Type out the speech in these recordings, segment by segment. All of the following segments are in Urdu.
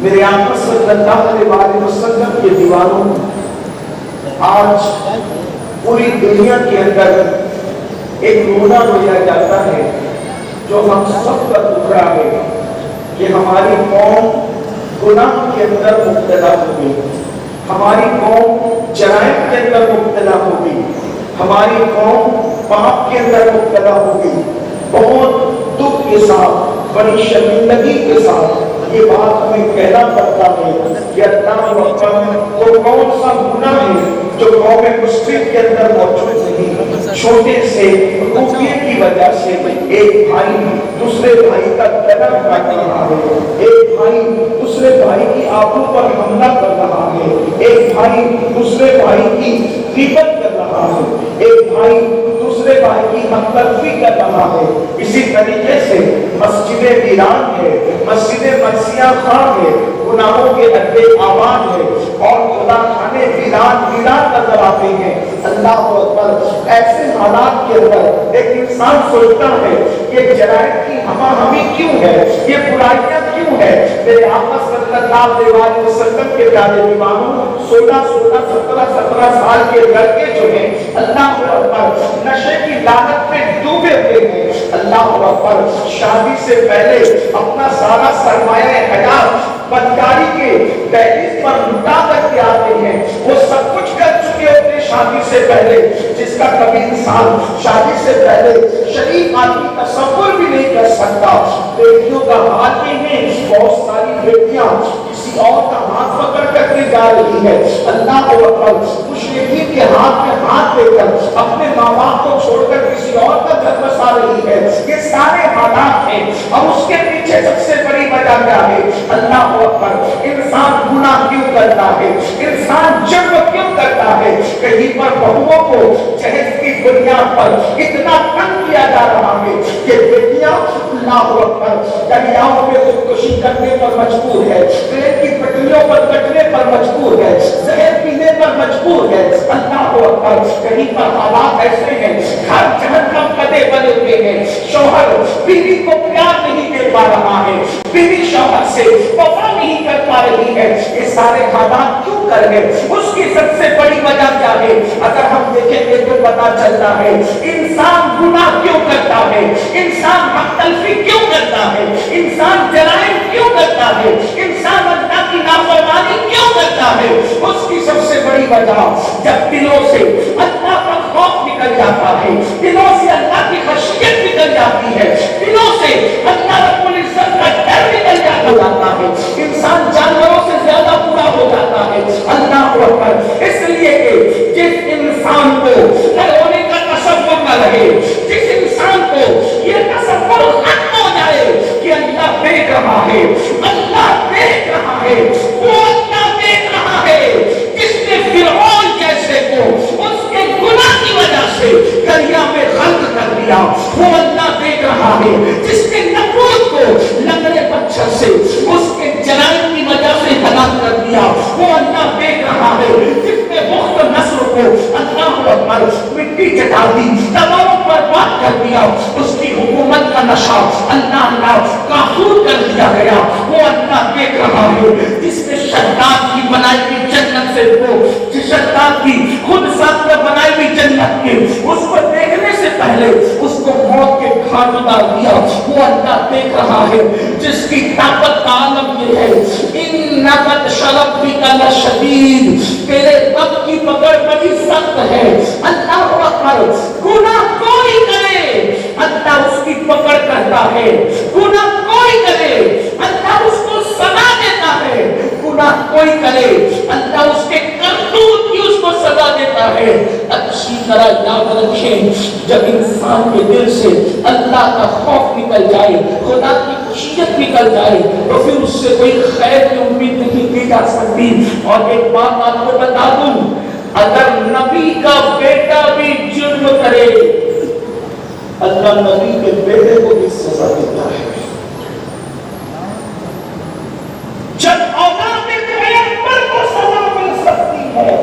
میرے آقا صلی اللہ علیہ وسلم کے دیوانوں آج پوری دنیا کے اندر ایک رونا رویا جاتا ہے جو ہم سب کا ٹکڑا ہے کہ ہماری قوم گناہ کے اندر مبتلا ہوگی، ہماری قوم جرائم کے اندر مبتلا ہوگی، ہماری قوم پاپ کے اندر مبتلا ہوگی۔ بہت دکھ کے ساتھ، بڑی شرمندگی کے ساتھ یہ بات ہمیں کہنا پڑتا ہے کہ اللہ اکبر، وہ کون سا گناہ ہے جو قوم مسلم کے اندر موجود نہیں۔ چھوٹے سے روپیے کی وجہ سے ایک بھائی دوسرے بھائی کا قتل کر رہا ہے، ایک بھائی دوسرے بھائی کی آبرو پر حملہ کر رہا ہے، ایک بھائی دوسرے بھائی کی غیبت کر رہا ہے، ایک بھائی دوسرے بھائی کی ہمدردی کر رہا ہے۔ اسی طریقے سے مسجد ویران ہے، مسجد مرثیہ خان ہے، گناہوں کے اڈے آباد ہے اور خدا خانے ویران نظر آتے ہیں۔ اللہ اکبر، ایسے حالات کے اندر ایک انسان سوچتا ہے یہ جرائم کی ہمہ ہمی کیوں ہے، یہ برائیاں کیوں ہے۔ میرے آقا صلی اللہ علیہ وسلم کے پیارے دیوانوں 16 سال کے لڑکے جو ہیں اللہ اکبر نشے کی لعنت میں ڈوبے ہوئے ہیں۔ اللہ اکبر، شادی سے پہلے اپنا سارا سرمایہ حیات بدکاری کے دہلیز پر لٹا کر کے آتے ہیں، وہ سب کچھ کر چکے ہوتے شادی سے پہلے، جس کا کبھی انسان شادی سے پہلے شریف آدمی تصور بھی نہیں کر سکتا۔ بیٹیوں کا حال یہ ہے، بہت ساری بیٹیاں کسی اور کا ہاتھ پکڑ کر کے جا رہی ہے۔ اللہ اکبر، مشرکین کے ہاتھ میں ہاتھ دے کر اپنے ماں باپ کو چھوڑ کر کسی اور کا گھر بسا رہی ہے۔ یہ سارے حالات ہیں اور اس کے پیچھے سب سے بڑی وجہ کیا ہے؟ اللہ اکبر، انسان گناہ کیوں کرتا ہے، انسان جرم کیوں کرتا ہے؟ کہیں پر بہوؤں کو جہیز کی بنیاد پر اتنا تنگ کیا جا رہا ہے کہ بیٹیاں اللہ اکبر دریاؤں میں خودکشی کرنے پر مجبور ہے، ٹرین کی پٹریوں پر کٹنے پر مجبور ہے، زہر پینے پر مجبور ہے۔ اللہ اکبر، کہیں پر حالات ایسے ہیں ہر جہنم قدے بنے ہوئے ہیں، شوہر بیوی کو پیار نہیں دے پا رہا ہے، بیوی شوہر سے وفا نہیں کر پا رہی ہے۔ یہ سارے حالات کیوں کر گئے؟ اس کی سب سے بڑی وجہ کیا ہے؟ اگر ہم دیکھیں گے تو پتا چلتا ہے انسان گناہ کیوں کرتا ہے، انسان حق تلفی کیوں کرتا ہے، انسان جرائم کیوں کرتا ہے، انسان اللہ کی نافرمانی کیوں کرتا ہے۔ اس کی سب سے بڑی وجہ جب دلوں سے اللہ کا خوف نکل جاتا ہے، دلوں سے اللہ کی خشیت نکل جاتی ہے، دلوں سے اللہ رب العزت کا ڈر نکل جاتا ہے، انسان جانوروں سے زیادہ برا ہو جاتا ہے۔ اللہ اکبر، اس لیے کہ جس انسان کو ہونے کا تصور نہ رہے، جس انسان کو یہ تصور ختم ہو جائے کہ اللہ دیکھ رہا ہے، اللہ دیکھ رہا ہے، وہ اللہ دیکھ رہا ہے جس نے فرعون جیسے کو اس کے گناہ کی وجہ سے دریا میں غرق کر دیا، وہ اللہ دیکھ رہا ہے جس نے نمرود کو لنگڑے پتھر سے اس کے جرائم کی وجہ سے ہلاک کر دیا، وہ اللہ دیکھ رہا ہے جس نے بخت نصر کو اللہ اکبر مٹی چٹا دی، تمام برباد کر دیا، اس کی حکومت کا نشہ اللہ کافور کر دیا گیا، وہ اللہ دیکھ رہا ہے جس نے شداد کی بنائی ہوئی جنت سے وہ جس شداد کی خود ساتھ میں بنائی ہوئی جنت کے اس کو دیکھنے سے پہلے اس کو موت کے گھاٹ اتار دیا، وہ اللہ دیکھ رہا ہے جس کی طاقت کا عالم یہ ہے انک بطشربک لشدید، تیرے رب کی پکڑ بڑی سخت ہے۔ اللہ اکبر، گناہ کوئی کرے اللہ اس کی پکڑ کرتا ہے، گناہ کوئی کرے اللہ اس کو سزا دیتا ہے، گناہ کوئی کرے اللہ اس کے کرتوت کی اس کو سزا دیتا ہے۔ اچھی طرح یاد رکھیں، جب انسان کے دل سے اللہ کا خوف نکل جائے، خدا کی خشیت نکل جائے، تو پھر اس سے کوئی خیر کی امید نہیں کی جا سکتی۔ اور ایک بات آپ کو بتا دوں، اگر نبی کا بیٹا بھی جرم کرے اللہ نبی کے بیٹے کو بھی سزا دیتا ہے۔ جب اولاد پیغمبر کو سزا مل سکتی ہے،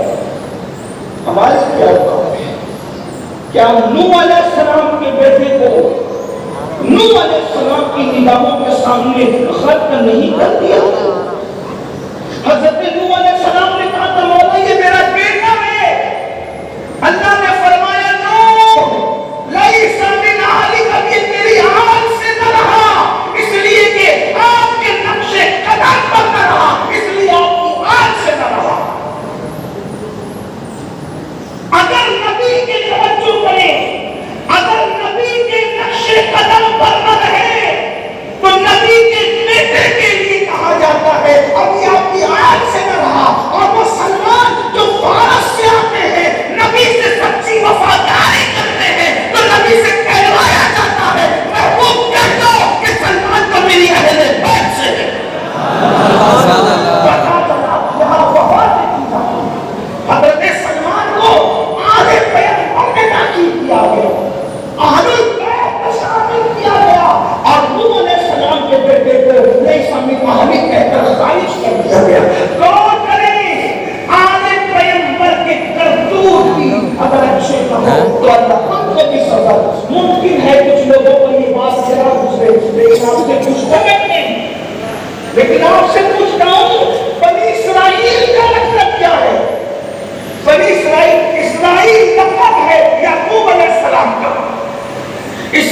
ہمارے کیا اوقات ہے؟ کیا نوح علیہ السلام کے بیٹے کو نوح علیہ السلام کی نگاہوں کے سامنے غرق نہیں کر دیا؟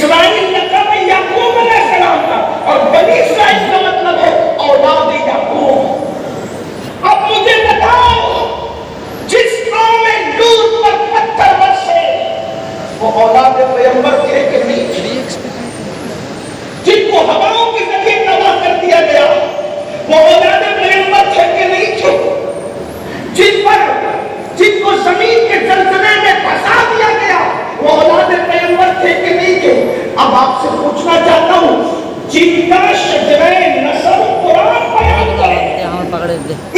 اسرائیل لقب یعقوب علیہ السلام کا، اور بنی اسرائیل کا مطلب ہے اولاد یعقوب۔ اب مجھے بتاؤ، جس قوم میں لوط پر پتھر برسے وہ اولاد پیغمبر تھے کہ نہیں تھے؟ جن کو ہواؤں کے ذریعے تباہ کر دیا گیا وہ اولاد پیغمبر تھے کہ نہیں تھے؟ جن کو زمین کے زلزلے میں پھنسا دیا گیا وہ اولاد پیغمبر تھے کہ نہیں تھے؟ اب آپ سے پوچھنا چاہتا ہوں، جن کا شجرہ نسب قرآن بیان کرے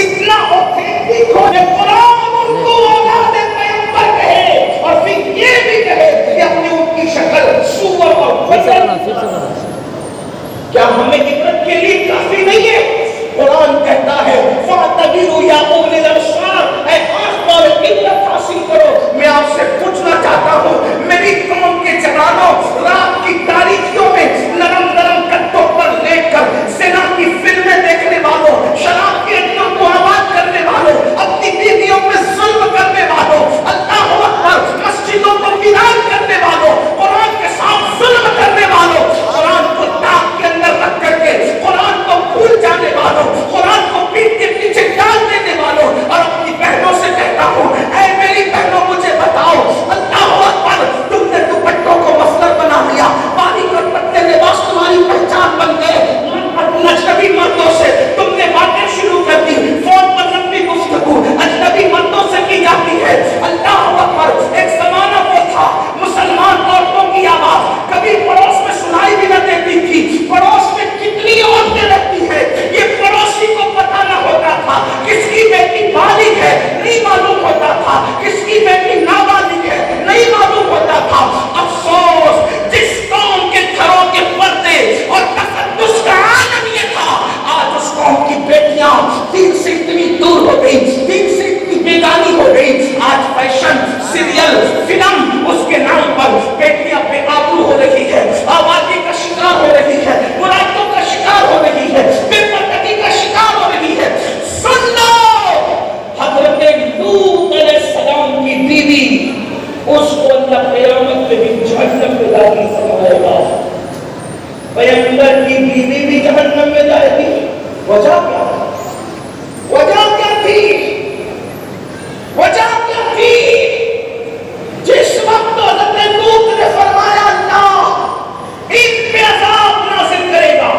اتنا اوتھینٹک ہو کہ قرآن ان کو اولاد پیغمبر کہے اور پھر یہ بھی کہے کہ اپنی ان کی شکل سور اور بشر، کیا ہمیں عبرت کے لیے کافی نہیں ہے؟ قرآن کہتا ہے فَاعْتَبِرُوا يَا أُولِي الْأَبْصَارِ، اے آنکھ والو عبرت حاصل کرو۔ میں آپ سے پوچھنا چاہتا ہوں، میری قوم کے جوانوں، رات کی تاریکیوں میں نرم نرم کٹوں پر لیٹ کر زنا کی فلمیں دیکھنے والوں، شراب کے اڈوں کو آباد کرنے والوں، اپنی بیویوں پہ ظلم کرنے والوں، اللہ اکبر، مسجدوں کو ویران کرنے والوں، قرآن کے ساتھ ظلم کرنے والوں، قرآن کو تاک کے اندر رکھ کر کے قرآن کو بھول جانے والوں، قرآن کو پیٹ کے پیچھے ڈال دینے والوں، اور اپنی بہنوں سے کہتا ہوں، اے میری بہنوں مجھے بتاؤ، اللہ اکبر، تم نے دوپٹوں کو مفلر بنا دیا، باریک اور پتلے لباس تمہاری پہچان بن گئے، اجنبی مردوں سے تم نے باتیں شروع کر دی، فون پر لمبی گفتگو اجنبی مردوں سے کی جاتی ہے۔ اللہ اکبر، ایک زمانہ وہ تھا مسلمان عورتوں کی آواز کبھی پڑوس میں سنائی بھی نہ دیتی تھی، پڑوس میں کتنی عورتیں رہتی ہیں یہ پڑوسی کو پتہ نہ ہوتا تھا، کس کی بیٹی بالغ ہے نہیں معلوم ہوتا تھا، کس کی بیٹی نابالغ ہے نہیں معلوم ہوتا تھا۔ افسوس، جس قوم کے گھروں کے پردے اور تقدس کا عالم یہ تھا، آج اس قوم کی بیٹیاں دین سے اتنی دور ہو گئی، دین سے اتنی بیگانی ہو گئی، آج فیشن، سیریل، فلم، اس کے نام پر بیٹیاں بے آبرو ہو رہی ہے، آوازی کا شکار ہو رہی ہے، برائیوں کا شکار ہو رہی ہے، بے پردگی کا شکار ہو رہی ہے۔ سن لو، حضرت لوط علیہ السلام کی بیوی، اس کو اللہ قیامت کے دن جہنم میں داخل فرمائے گا۔ پیغمبر کی بیوی بھی جہنم میں جائے گی، وجہ کیا؟ وجہ کیا تھی؟ وجہ کیا تھی؟ جس وقت حضرت لوط نے فرمایا اللہ ان پہ عذاب نازل کرے گا،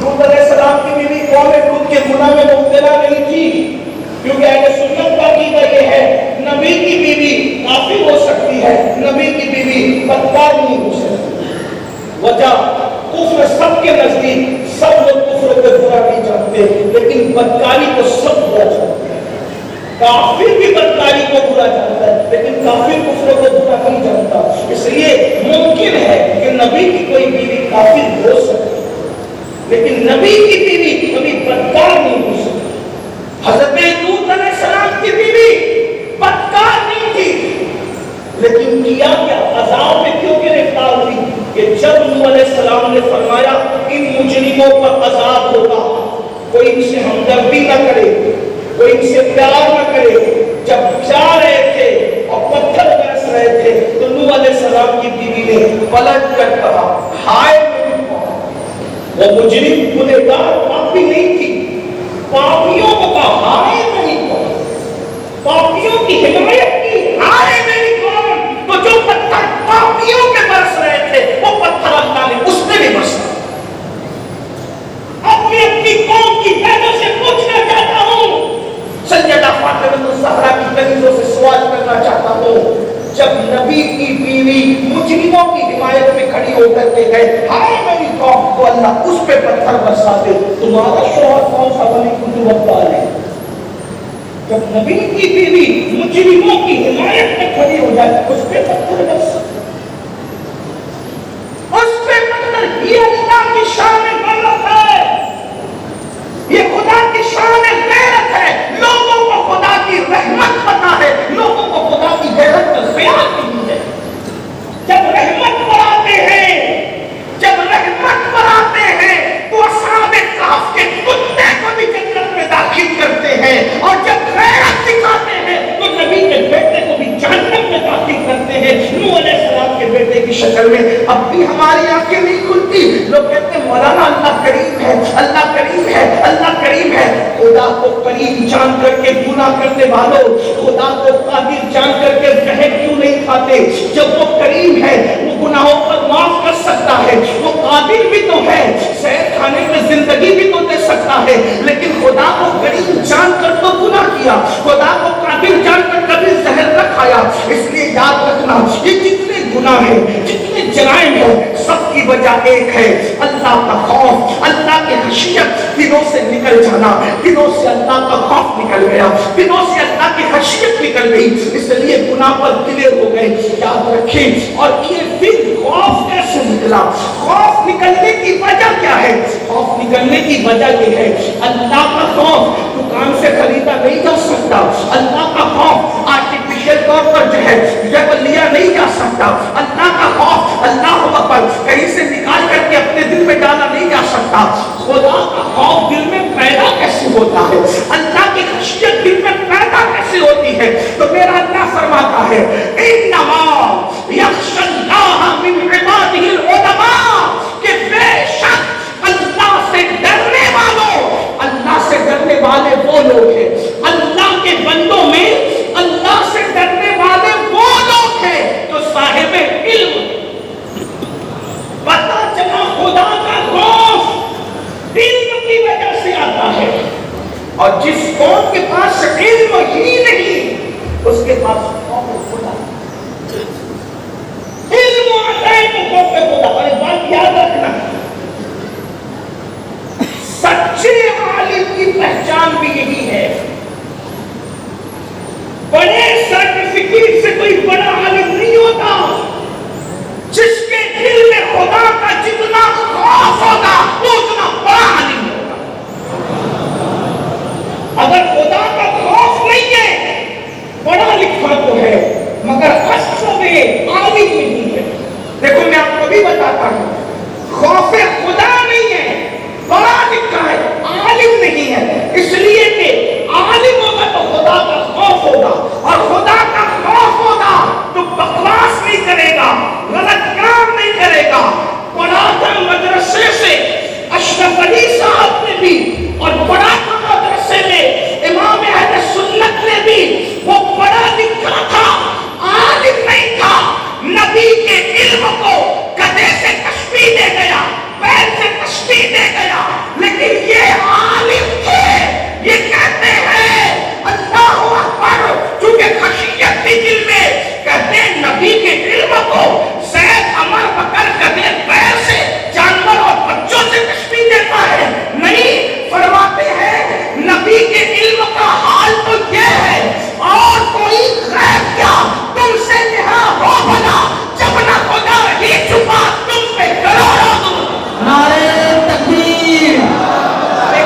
لوط علیہ السلام کی بیوی قوم لوط کے گناہ میں مبتلا نہیں تھی، کیونکہ اہل سنت کا عقیدہ یہ ہے نبی کی بیوی کافر ہو سکتی ہے، نبی کی بیوی بدکار نہیں ہو سکتی۔ وجہ کفر سب کے نزدیک سب لوگ کفر کو برا نہیں جانتے، لیکن بدکاری کو سب برا جانتے ہیں۔ کافر بھی بدکاری کو برا جانتا ہے، لیکن کافر کفر کو برا نہیں جانتا۔ اس لیے ممکن ہے کہ نبی کی کوئی بیوی کافر ہو سکتی، لیکن نبی کی بیوی کبھی بدکار نہیں ہو سکتی۔ حضرت لوط علیہ السلام کی بیوی بدکار نہیں تھی، لیکن کیا کیا؟ عذاب میں کیوں گرفتار ہوئی؟ کہ جب نوح علیہ السلام نے فرمایا ان مجرموں پر عذاب ہوگا، کوئی ان سے ہمدردی نہ کرے، کوئی ان سے پیار نہ کرے، جب جا رہے تھے اور پتھر برس رہے تھے تو نوح علیہ السلام کی بیوی نے پلٹ کر کہا ہائے میری قوم۔ وہ مجرم گنہگار پاپی نہیں تھی، پاپیوں کو کہا ہائے میری قوم، پاپیوں کی حمایت کی ہائے میری قوم۔ تو جو پتھر پاپیوں کے برس رہے تھے وہ پتھر اللہ نے اس میں بھی برسا۔ اب میں اپنی قوم کی بہنوں سے پوچھنا چاہتا ہوں، سیدہ فاطمہ الزہرا کی کنیزوں سے سوال کرنا چاہتا ہوں، جب نبی کی بیوی مجرموں کی حمایت میں کھڑی ہو کر کے گئے ہائے میری قوم، تو اللہ اس پہ پتھر برساتے، تمہارا شوہر کون سا ولی کتب ہے؟ جب نبی کی بیوی مجرموں کی حمایت میں کھڑی ہو جائے اس پہ پتھر برساتے، اس پہ پتھر۔ یہ اللہ کی شان غیرت ہے، یہ خدا کی شان غیرت ہے۔ لوگوں کو خدا کی رحمت پتہ ہے، لوگوں کو خدا کی غیرت کا خیال نہیں ہے۔ جب رحمت پر آتے ہیں، جب رحمت پر آتے ہیں تو اصحاب کہف کے کتے کو بھی جنت میں داخل کرتے ہیں، اور جب غیرت دکھاتے ہیں تو نبی کے بیٹے کو بھی جہنم میں داخل کرتے ہیں۔ نوح علیہ کریم جان کر کے گناہ کرنے والوں خدا کو قادر جان کر کے زہر کیوں نہیں کھاتے؟ جب وہ کریم ہے وہ گناہوں پر معاف کر سکتا ہے، وہ قادر بھی تو ہے، زہر کھانے میں زندگی بھی تو دے سکتا ہے، لیکن خدا کو کریم جان کر تو گناہ کیا، خدا کو قادر جان کر کبھی زہر نہ کھایا۔ اس لیے یاد رکھنا یہ جتنے گناہ ہیں، جتنے جرائم ہیں، سب کی وجہ ایک ہے، اللہ کا خوف، اللہ کی خشیت دلوں سے نکل جانا۔ دلوں سے اللہ کا خوف نکل گیا، دلوں سے اللہ کی خشیت نکل گئی، اس لیے گناہ پر دلے ہو گئے۔ یاد رکھیں، اور یہ پھر خوف کیسے نکلا؟ خوف نکلنے کی وجہ کیا ہے؟ خوف نکلنے کی وجہ یہ ہے، اللہ کا خوف دکان سے خریدا نہیں جا سکتا، اللہ کا خوف آرٹیفیشل طور پر جو ہے یہ لیا نہیں جا سکتا، اللہ کا خوف اللہ اکبر کہیں سے نکال کر کے اپنے دل میں ڈالا نہیں جا سکتا۔ خدا کا خوف دل میں پیدا کیسے ہوتا ہے؟ اللہ کی خشیت دل میں پیدا کیسے ہوتی ہے؟ تو میرا اللہ فرماتا ہے انما یخشی اللہ من عبادہ العلماء، کہ بے شک اللہ سے ڈرنے والوں، اللہ سے ڈرنے والے وہ لوگ ہیں، اللہ کے بندوں میں اللہ سے ڈرنے والے وہ لوگ ہیں جو صاحب علم۔ پتہ چلا خدا کا خوف علم کی وجہ سے آتا ہے، اور جس قوم کے پاس علم ہی نہیں اس کے پاس خوف خدا۔ علم آتا ہے تو خوف خدا۔ اور ایک بات یاد رکھنا، سچے عالم کی پہچان بھی یہی ہے۔ بڑے سرٹیفکیٹ سے کوئی بڑا عالم نہیں ہوتا، جس کے دل میں خدا کا جتنا خوف ہوگا وہ اتنا بڑا عالم ہوگا۔ اگر خدا کا خوف نہیں ہے، پڑھا لکھا تو ہے مگر اصل میں عالم نہیں ہے۔ دیکھو میں آپ کو بھی بتاتا ہوں، خوف خدا نہیں ہے، پڑھا لکھا ہے، عالم نہیں ہے، اس لیے کہ عالم ہوگا تو خدا کا خوف ہوگا، اور خدا کا خوف ہوگا تو بکواس نہیں کرے گا، غلط کام نہیں کرے گا۔ پڑھا تھا مدرسے سے اشرف علی صاحب نے بھی، اور پڑھا تھا مدرسے میں امام اہل سنت نے بھی، وہ پڑھا لکھا تھا، عالم نہیں تھا۔ نبی کے علم کو گدھے سے تشبیہ دے گیا، بیل سے تشبیہ دے گیا، لیکن یہ عالم تھے۔ یہ کہتے ہیں اللہ اکبر، چونکہ خشیت تھی دل میں، کہتے ہیں نبی کے علم کو زید عمر بکر گدھے بیل سے جانور اور بچوں سے تشبیہ دیتا ہے؟ نہیں، فرماتے ہیں نبی کے علم کا حال تو یہ ہے، اور کوئی غیب کیا تم سے نہا ہو بنا، جب نہ خدا ہی چھپا تم پہ کروڑوں دور۔ نعرہ تکبیر،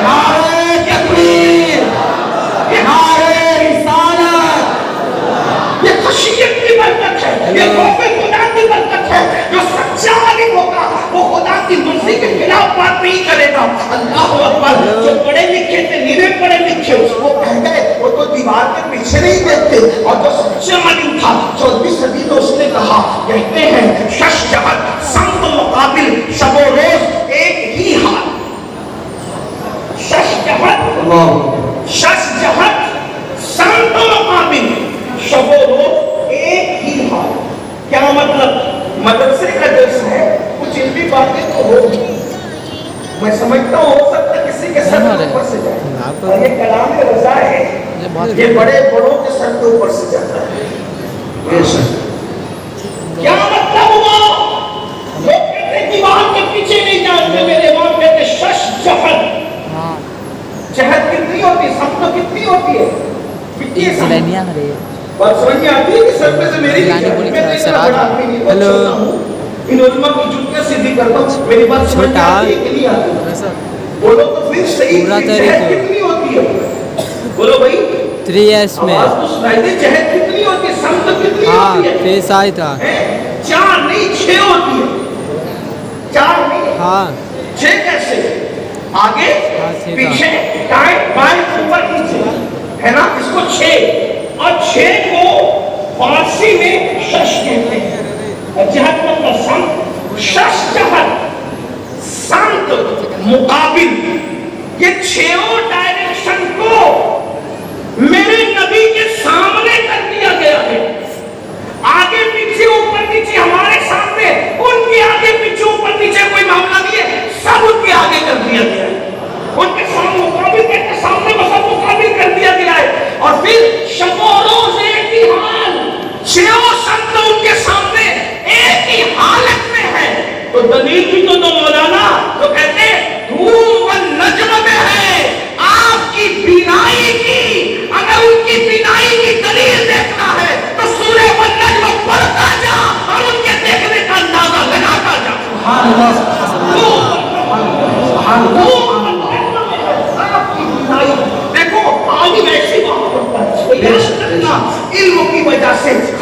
نعرہ تکبیر، نعرہ رسالت۔ یہ خشیت کی برکت ہے، یہ خوف خدا کی برکت ہے۔ جو سچا عالم ہوگا وہ خدا کی مرضی کے خلاف بات نہیں کرے گا۔ اللہ اکبر، جو پڑھے لکھے تھے، نیرے پڑھے لکھے، وہ کہہ گئے وہ تو دیوار کے پیچھے نہیں دیکھتے، اور جو سچا عالم تھا 14ویں صدی میں اس نے کہا، کہتے ہیں شش جہت سمت مقابل شب و روز ایک ہی حال۔ شش جہت سمت مقابل شب و روز ایک ہی حال۔ کیا مطلب؟ مدرسے کا درس ہے، کچھ علمی باتیں تو ہوگی، میں سمجھتا ہوں ہو سکتا ہے کسی کے سر کے اوپر سے جائے، اور یہ کلام رضا ہے، یہ بڑے بڑوں کے سر کے اوپر سے جاتا ہے۔ کیا مطلب ہوا؟ لوگ کہتے ہیں دیوار کے پیچھے نہیں جانتے، میرے امام کہتے ہیں شش جہت۔ جہت کتنی ہوتی ہے؟ سب تو کتنی ہوتی ہے؟ مٹی ہے، بات سمجھ میں آتی ہے کہ سر پہ سے میری نہیں جاتی، میں تو اتنا بڑا آدمی نہیں بہت چھوٹا ہوں، ان علماء کی جھٹیاں سیدھی کرتا ہوں، میری بات سمجھ میں آتی ہے کہ نہیں آتی؟ بولو تو پھر صحیح جہت کتنی ہوتی ہے؟ بولو بھائی 3S میں آواز تو سنائی دے، جہت کتنی ہوتی ہے؟ سمت کتنی ہوتی ہے؟ پیس آئی تھا 4 نہیں 6 ہوتی ہے، 4 نہیں، ہاں 6 کیسے؟ آگے پیچھے دائیں بائیں اوپر نیچے، ہے نا؟ اس کو 6، اور 6 کو فارسی میں شش کہتے ہیں، اور جہت مطلب سمت، شش جہت سمت مقابل، یہ 6 ڈائریکشن کو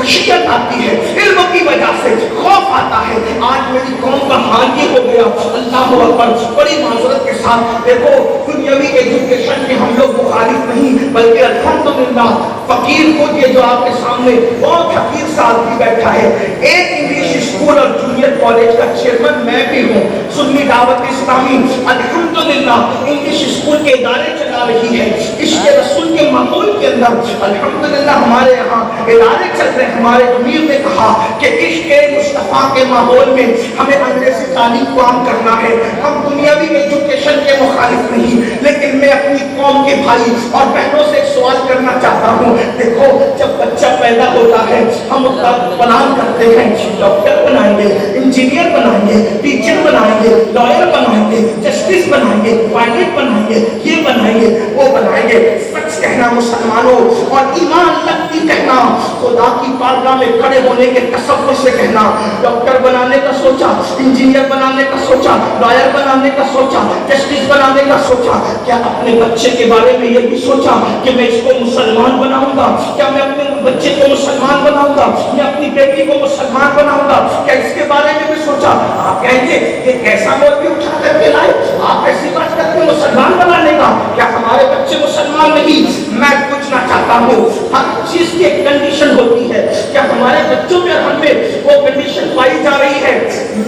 خشیت آتی ہے، علم کی وجہ سے خوف آتا ہے۔ آج میری قوم کا حال یہ ہو گیا، اللہ اکبر، بڑی معذرت کے ساتھ دیکھو، دنیاوی ایجوکیشن کے ہم لوگ مخالف نہیں، بلکہ الحمدللہ فقیر کو یہ جو آپ کے سامنے بہت حقیر سا آدمی بیٹھا ہے، ایک انگلش اسکول اور جونیئر کالج کا چیئرمین میں بھی ہوں، سنی دعوت اسلامی الحمدللہ انگلش اسکول کے ادارے چلا رہی ہے۔ عشق رسول کے ماحول کے اندر الحمدللہ ہمارے یہاں ادارے چل رہے ہیں۔ ہمارے امیر نے کہا کہ عشق مصطفیٰ کے ماحول میں ہمیں انگریزی تعلیم کو عام کرنا ہے۔ ہم دنیاوی ایجوکیشن کے مخالف نہیں، لیکن میں اپنی قوم کے بھائی اور بہنوں سے ایک سوال کرنا چاہتا ہوں۔ دیکھو، جب بچہ پیدا ہوتا ہے ہم اس کا پلان کرتے ہیں، ڈاکٹر بنائیں گے، انجینئر بنائیں گے، ٹیچر بنائیں گے، لائر بنائیں گے، جسٹس بنائیں گے، پائلٹ بنائیں گے، یہ بنائیں گے، وہ بنائیں گے۔ سچ کہنا مسلمانوں اور ایمان لگتی کہنا، خدا کی بارگاہ میں کھڑے ہونے کے تصور سے کہنا، ڈاکٹر بنانے کا سوچا، انجینئر بنانے کا سوچا، لائر بنانے کا سوچا، جسٹس بنانے کا سوچا، کیا اپنے بچے کے بارے میں یہ بھی سوچا کہ میں اس کو مسلمان بناؤں گا؟ کیا میں اپنے بچے کو مسلمان بناؤں گا؟ میں اپنی بیٹی کو مسلمان بناؤں گا؟ کیا اس کے بارے میں بھی سوچا؟ آپ کہیں گے کہ کیسا مولوی اٹھا کر کے لائے، آپ ایسی بات کرتے ہیں مسلمان بنانے کا؟ کیا ہمارے بچے مسلمان نہیں؟ میں پوچھنا چاہتا ہوں، ہر چیز کی ایک کنڈیشن ہوتی ہے، کیا ہمارے بچوں میں اور ہم میں وہ کنڈیشن پائی جا رہی ہے؟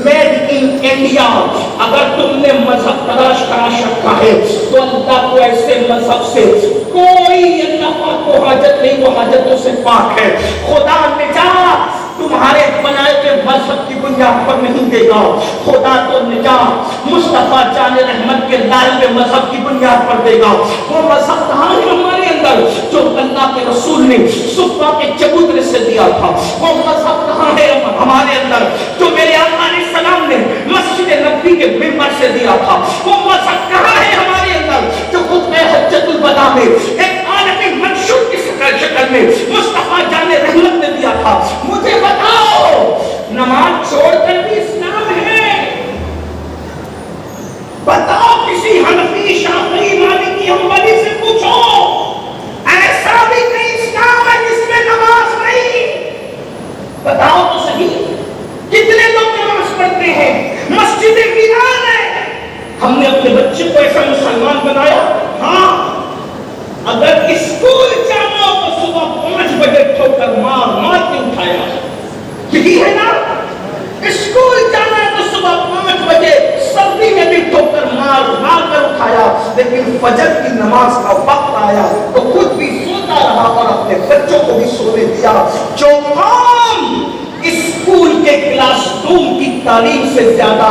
Made in India. اگر تم نے مذہب تلاش کرا سکتا ہے تو اللہ کو ایسے مذہب سے کوئی اللہ پاک کو حاجت نہیں، وہ حاجتوں سے پاک ہے۔ خدا نجات تمہارے بنائے ہوئے مذہب کی بنیاد پر نہیں دے گا، خدا تو نجات مصطفیٰ جان رحمت کے لائے ہوئے مذہب کی بنیاد پر دے گا۔ وہ مذہب کہاں ہے ہمارے اندر جو اللہ کے رسول نے صفا کے چبوترے سے دیا تھا؟ وہ مذہب کہاں ہے ہمارے اندر جو میرے آقا علیہ السلام نے مسجد نبوی کے منبر سے دیا تھا؟ وہ مذہب کہاں ہے ہمارے اندر جو خطبہ حجۃ الوداع میں ایک عالمی منشور کی شکل میں مصطفیٰ جان رحمت نے دیا تھا؟ مجھے بتاؤ، نماز چھوڑ کر بھی اسلام ہے؟ بتاؤ کسی حنفی، شافعی، مالکی، حنبلی سے پوچھو، ایسا بھی کہیں اسلام ہے جس میں نماز نہیں؟ بتاؤ تو صحیح، کتنے لوگ نماز پڑھتے ہیں، مسجد ویران ہے؟ ہم نے اپنے بچے کو ایسا مسلمان بنایا؟ ہاں، اگر اسکول جانا تو صبح 5 بجے ٹھوکر مار کے اٹھایا، یہی ہے نا؟ اسکول جانا ہے تو صبح 5 بجے سردی میں بھی ٹھوکر مار کر اٹھایا، لیکن فجر کی نماز کا وقت آیا تو خود بھی سوتا رہا اور اپنے بچوں کو بھی سونے دیا۔ جو قوم اسکول کے کلاس روم کی تعلیم سے زیادہ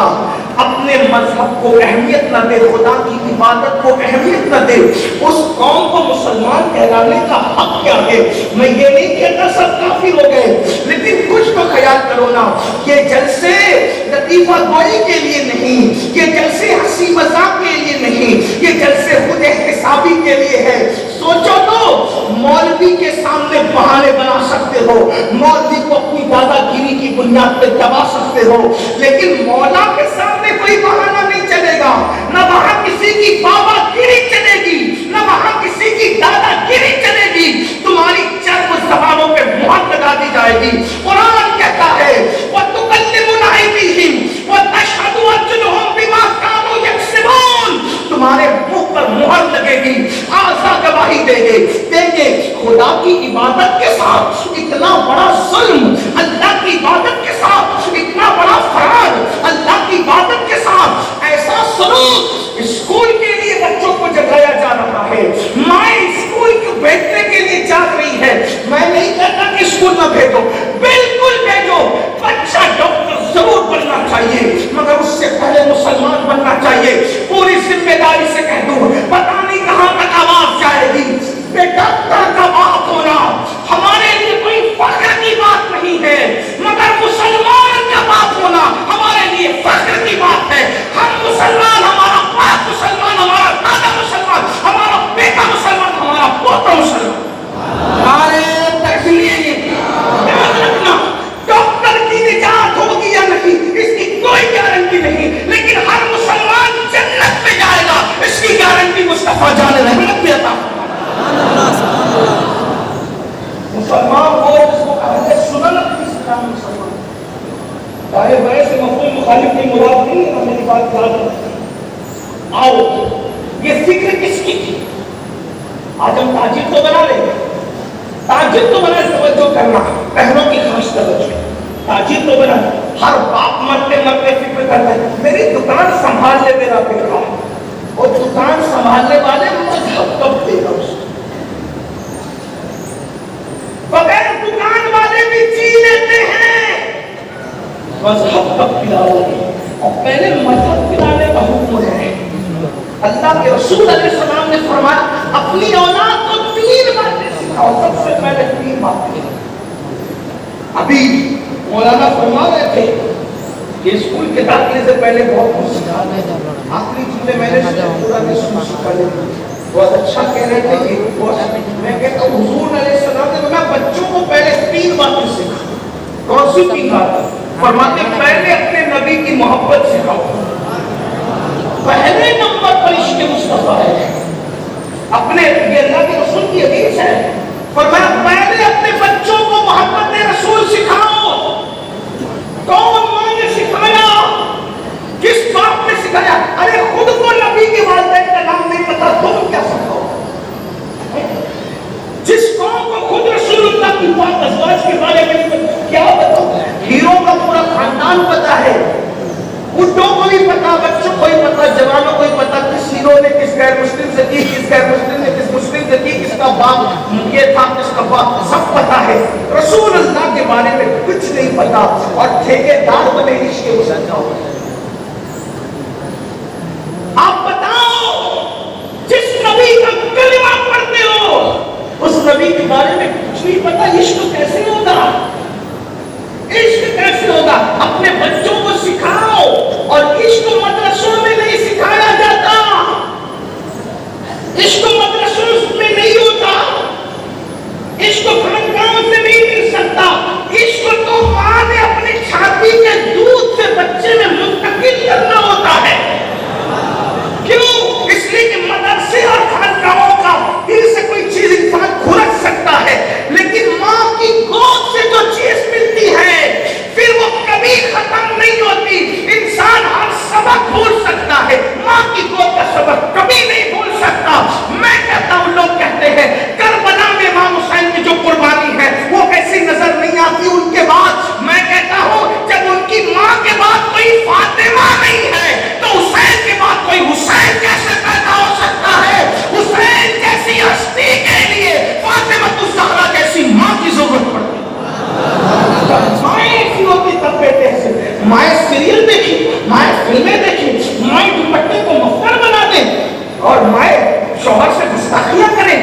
اپنے مذہب کو اہمیت نہ دے، خدا کی عبادت کو اہمیت نہ دے، اس قوم کو مسلمان کہلانے کا حق کیا ہے؟ میں یہ نہیں کہتا سب کافر ہو گئے، لیکن کچھ تو خیال کرو نا، یہ جلسے لطیفہ گوئی کے لیے نہیں، یہ جلسے ہنسی مذاق کے لیے نہیں، یہ جلسے خود احتسابی کے لیے ہے۔ سوچو تو، مولوی کے سامنے بہانے بنا سکتے ہو، مولوی کو اپنی دادا گیری کی بنیاد پہ دبا سکتے ہو، لیکن مولا کے سامنے کوئی بہانہ نہیں چلے گا، نہ وہاں کسی کی بابا گیری چلے گی، نہ وہاں کسی کی دادا گیری چلے گی، تمہاری چرب زبانوں پہ مہر لگا دی جائے گی۔ قرآن کہتا ہے وَتُكَلِّمُنَا أَيْدِيهِمْ وَتَشْهَدُ أَرْجُلُهُمْ بِمَا كَانُوا يَكْسِبُونَ، تمہارے منہ پر مہر لگے گی، اعضاء گواہی دیں گے۔ خدا کی عبادت کے ساتھ اتنا بڑا ظلم، اللہ کی عبادت کے ساتھ اتنا بڑا فرار، اللہ کی عبادت کے ساتھ ایسا سلوک اسکول کے لیے بچوں کو جگایا جا رہا ہے۔ مائیں اسکول کو بھیجنے کے لیے جاگ رہی ہے۔ میں نہیں کہتا کہ اسکول نہ بھیجو، بالکل بھیجو، بچہ ڈاکٹر ضرور بننا چاہیے، مگر اس سے پہلے مسلمان بننا چاہیے۔ پوری ذمہ داری سے کہہ دوں، پتہ نہیں کہاں تک آواز جائے گی، ڈاکٹر کا باپ ہونا ہمارے لیے کوئی فخر کی بات نہیں ہے، مگر مسلمان کا باپ ہونا ہمارے لیے فخر کی بات ہے۔ ہم مسلمان، ہمارا باپ مسلمان، ہمارا دادا مسلمان، ہمارا بیٹا مسلمان، ہمارا پوتا مسلمان۔ ہمارے تکلیف آج ہم تاجر تو بنا لیں، تاجر تو بنا، توجہ کرنا، پہنوں کی خاص توجہ، تاجر تو بنا، ہر باپ مرتے مرتے فکر کرتا ہے میری دکان سنبھال لے میرا بیٹا، اور دکان سنبھالنے والے مذہب کب دے گا اس کو؟ بغیر دکان والے بھی جی لیتے ہیں، مذہب کب پلاؤ گے؟ اور پہلے مذہب پلانے کا حکم ہے۔ اللہ کے رسول علیہ السلام نے فرمایا اپنی اولاد کو 3 باتیں سکھاؤ، سب سے پہلے 3 باتیں۔ ابھی مولانا فرما رہے تھے کہ اسکول کے داخلے سے پہلے بہت کچھ سکھا، آخری جملے میں نے پورا نہیں سکھا لیا، بہت اچھا کہہ رہے تھے کہ میں کہتا ہوں حضور علیہ السلام نے فرمایا بچوں کو پہلے 3 باتیں سکھاؤ۔ کون سی 3 باتیں؟ فرماتے پہلے اپنے نبی کی محبت سکھاؤ، پہلے نمبر پر عشق مصطفیٰ ہے، اپنے یہ اللہ کے رسول کی حدیث ہے، فرمایا پہلے اپنے بچوں کو محبت رسول سکھاؤ۔ کون ماں نے سکھایا؟ کس باپ نے سکھایا؟ ارے خود کو نبی کے والدین کا نام نہیں پتا، تم کیا سکھاؤ؟ جس قوم کو خود رسول اللہ کی پاک ازواج کے بارے میں کیا بتاؤ؟ ہیرو کا پورا خاندان پتا ہے، اٹھوں کو بھی پتا، بچوں کو بھی پتا، جوانوں کو بھی پتا، کس ہیرو نے کس غیر مسلم سے کی، کس غیر مسلم نے کس مسلم سے کی، کس کا باپ یہ تھا، کس کا باپ، سب پتا ہے۔ رسول اللہ کے بارے میں کچھ نہیں پتا، اور ٹھیکیدار بنے عشق مصطفیٰ۔ آپ بتاؤ جس نبی کا کلمہ پڑھتے ہو اس نبی کے بارے میں کچھ نہیں پتا، عشق کیسے ہوگا؟ عشق کیسے ہوگا؟ اپنے بچوں کو سکھاؤ، اور عشق مدرسوں میں نہیں سکھایا جاتا، عشق مدرسوں میں نہیں ہوتا، عشق خانقاہوں سے نہیں مل سکتا، عشق تو ماں نے اپنی چھاتی کے دودھ سے بچے میں منتقل کرنا ہوتا ہے۔ کیوں؟ اس لیے کہ مدرسے اور خانقاہوں کا دل سے کوئی چیز انسان کھرچ سکتا ہے، لیکن ماں کی گود سے جو چیز ملتی ہے پھر وہ کبھی ختم نہیں ہوتی۔ انسان ہر سبق بھول سکتا ہے، ماں کی گود کا سبق کبھی نہیں بھول سکتا۔ میں کہتا ہوں، لوگ کہتے ہیں کربلا میں امام حسین کی جو قربانی ہے وہ کیسی نظر نہیں آتی ان کے بعد؟ میں کہتا ہوں جب ان کی ماں کے بعد کوئی فاطمہ نہیں ہے تو حسین کے بعد کوئی حسین کیسے پیدا ہو سکتا ہے؟ حسین جیسی ہستی کے لیے فاطمہ الزہرا جیسی ماں کی ضرورت پڑتی ہے۔ مائیں ایسی ہوتی تب بیٹے سے، مائیں سیریل دیکھی، مائیں فلمیں دیکھی، مائیں دوپٹے کو مفر بنا دیں، اور مائیں شوہر سے گستاخیاں کریں،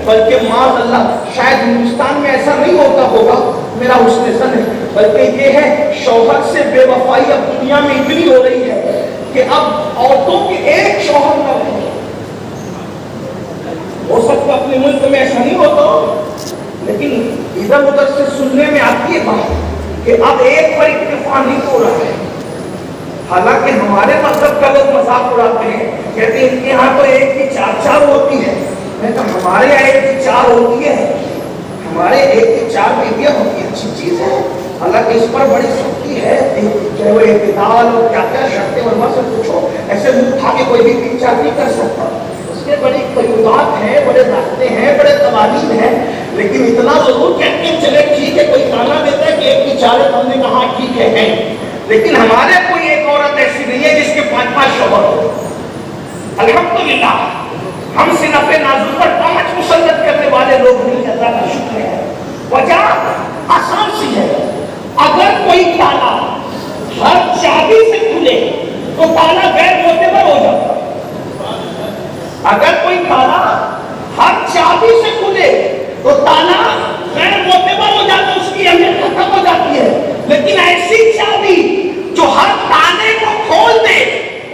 بلکہ معاذ اللہ شاید ہندوستان میں ایسا نہیں ہوتا ہوگا، میرا حسن زن ہے، بلکہ یہ ہے شوہر سے بے وفائی اب دنیا میں اتنی ہو رہی ہے کہ اب عورتوں کے ایک شوہر نہ رہے۔ ہو سکتا اپنے ملک میں ایسا نہیں ہوتا، لیکن ادھر ادھر سے سننے میں آتی ہے بات کہ اب ایک پر اکتفا نہیں ہو رہا ہے۔ حالانکہ ہمارے مذہب کا لوگ مذاق اڑاتے ہیں، کہتے ہیں ان کے یہاں تو ایک کی 4 ہوتی ہے، میں کہا ہمارے یہاں ایک کی 4 ہوتی ہے، ہمارے ایک کی 4 بیویاں ہوتی ہے، اچھی چیز ہے، حالانکہ اس پر بڑی سختی ہے، چاہے وہ اعتدال اور کیا کیا شرطیں ورما سے پوچھو، ایسے منہ اٹھا کے کوئی بھی 3-4 نہیں کر سکتا، اس کے بڑی قیودات ہیں، بڑے راستے ہیں، بڑے قوانین ہیں، لیکن اتنا ضرور کہتے ہیں چلے ٹھیک ہے، کوئی کھانا دیتا ہے کہ ایک کی 4 ہم نے کہا ٹھیک ہے، لیکن ہمارے کوئی ایک عورت ایسی نہیں ہے جس کے 5 شوہر ہو۔ الحمدللہ ہم صنف نازل پر 5 مسلط کرنے والے لوگ نہیں، اللہ کا شکر ہے۔ وجہ آسان سی ہے، اگر کوئی تالا ہر چابی سے کھلے تو تالا غیر معتبر ہو جاتا ہے، اگر کوئی تالا ہر چابی سے کھلے تو تالا غیر معتبر ہو جاتا ہے، اس کی اہمیت ختم ہو جاتی ہے، لیکن ایسی چابی جو ہر تالے کو کھول دے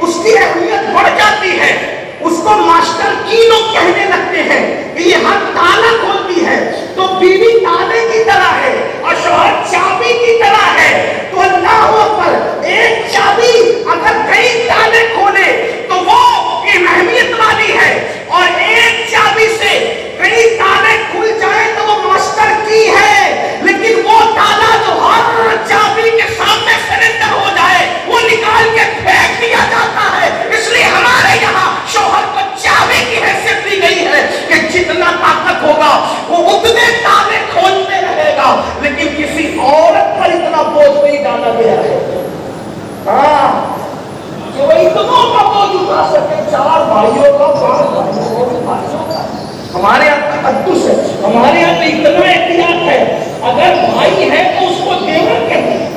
اس کی اہمیت بڑھ جاتی ہے، اس کو ماسٹر کی لوگ کہنے لگتے ہیں کہ یہ ہر تالا کھولتی ہے، تو بیوی تالے کی طرح ہے اور شوہر چابی کی طرح ہے، تو اللہ اکبر، ایک چابی اگر کئی تالے کھولے تو وہ اہمیت والی ہے، اور ایک چابی سے کئی تالے کھل جائے تو وہ جتنا طاقت ہوگا وہ اتنے تالے کھولتے رہے گا، لیکن کسی عورت پر اتنا بوجھ نہیں ڈالا گیا ہے کہ وہ اتنوں کا بوجھ اٹھا سکے، 4 بھائیوں کا 5 بھائیوں کا۔ ہمارے یہاں تقدس ہے، ہمارے یہاں پہ اتنا احتیاط ہے، اگر بھائی ہے تو اس کو دیور کہتے ہیں،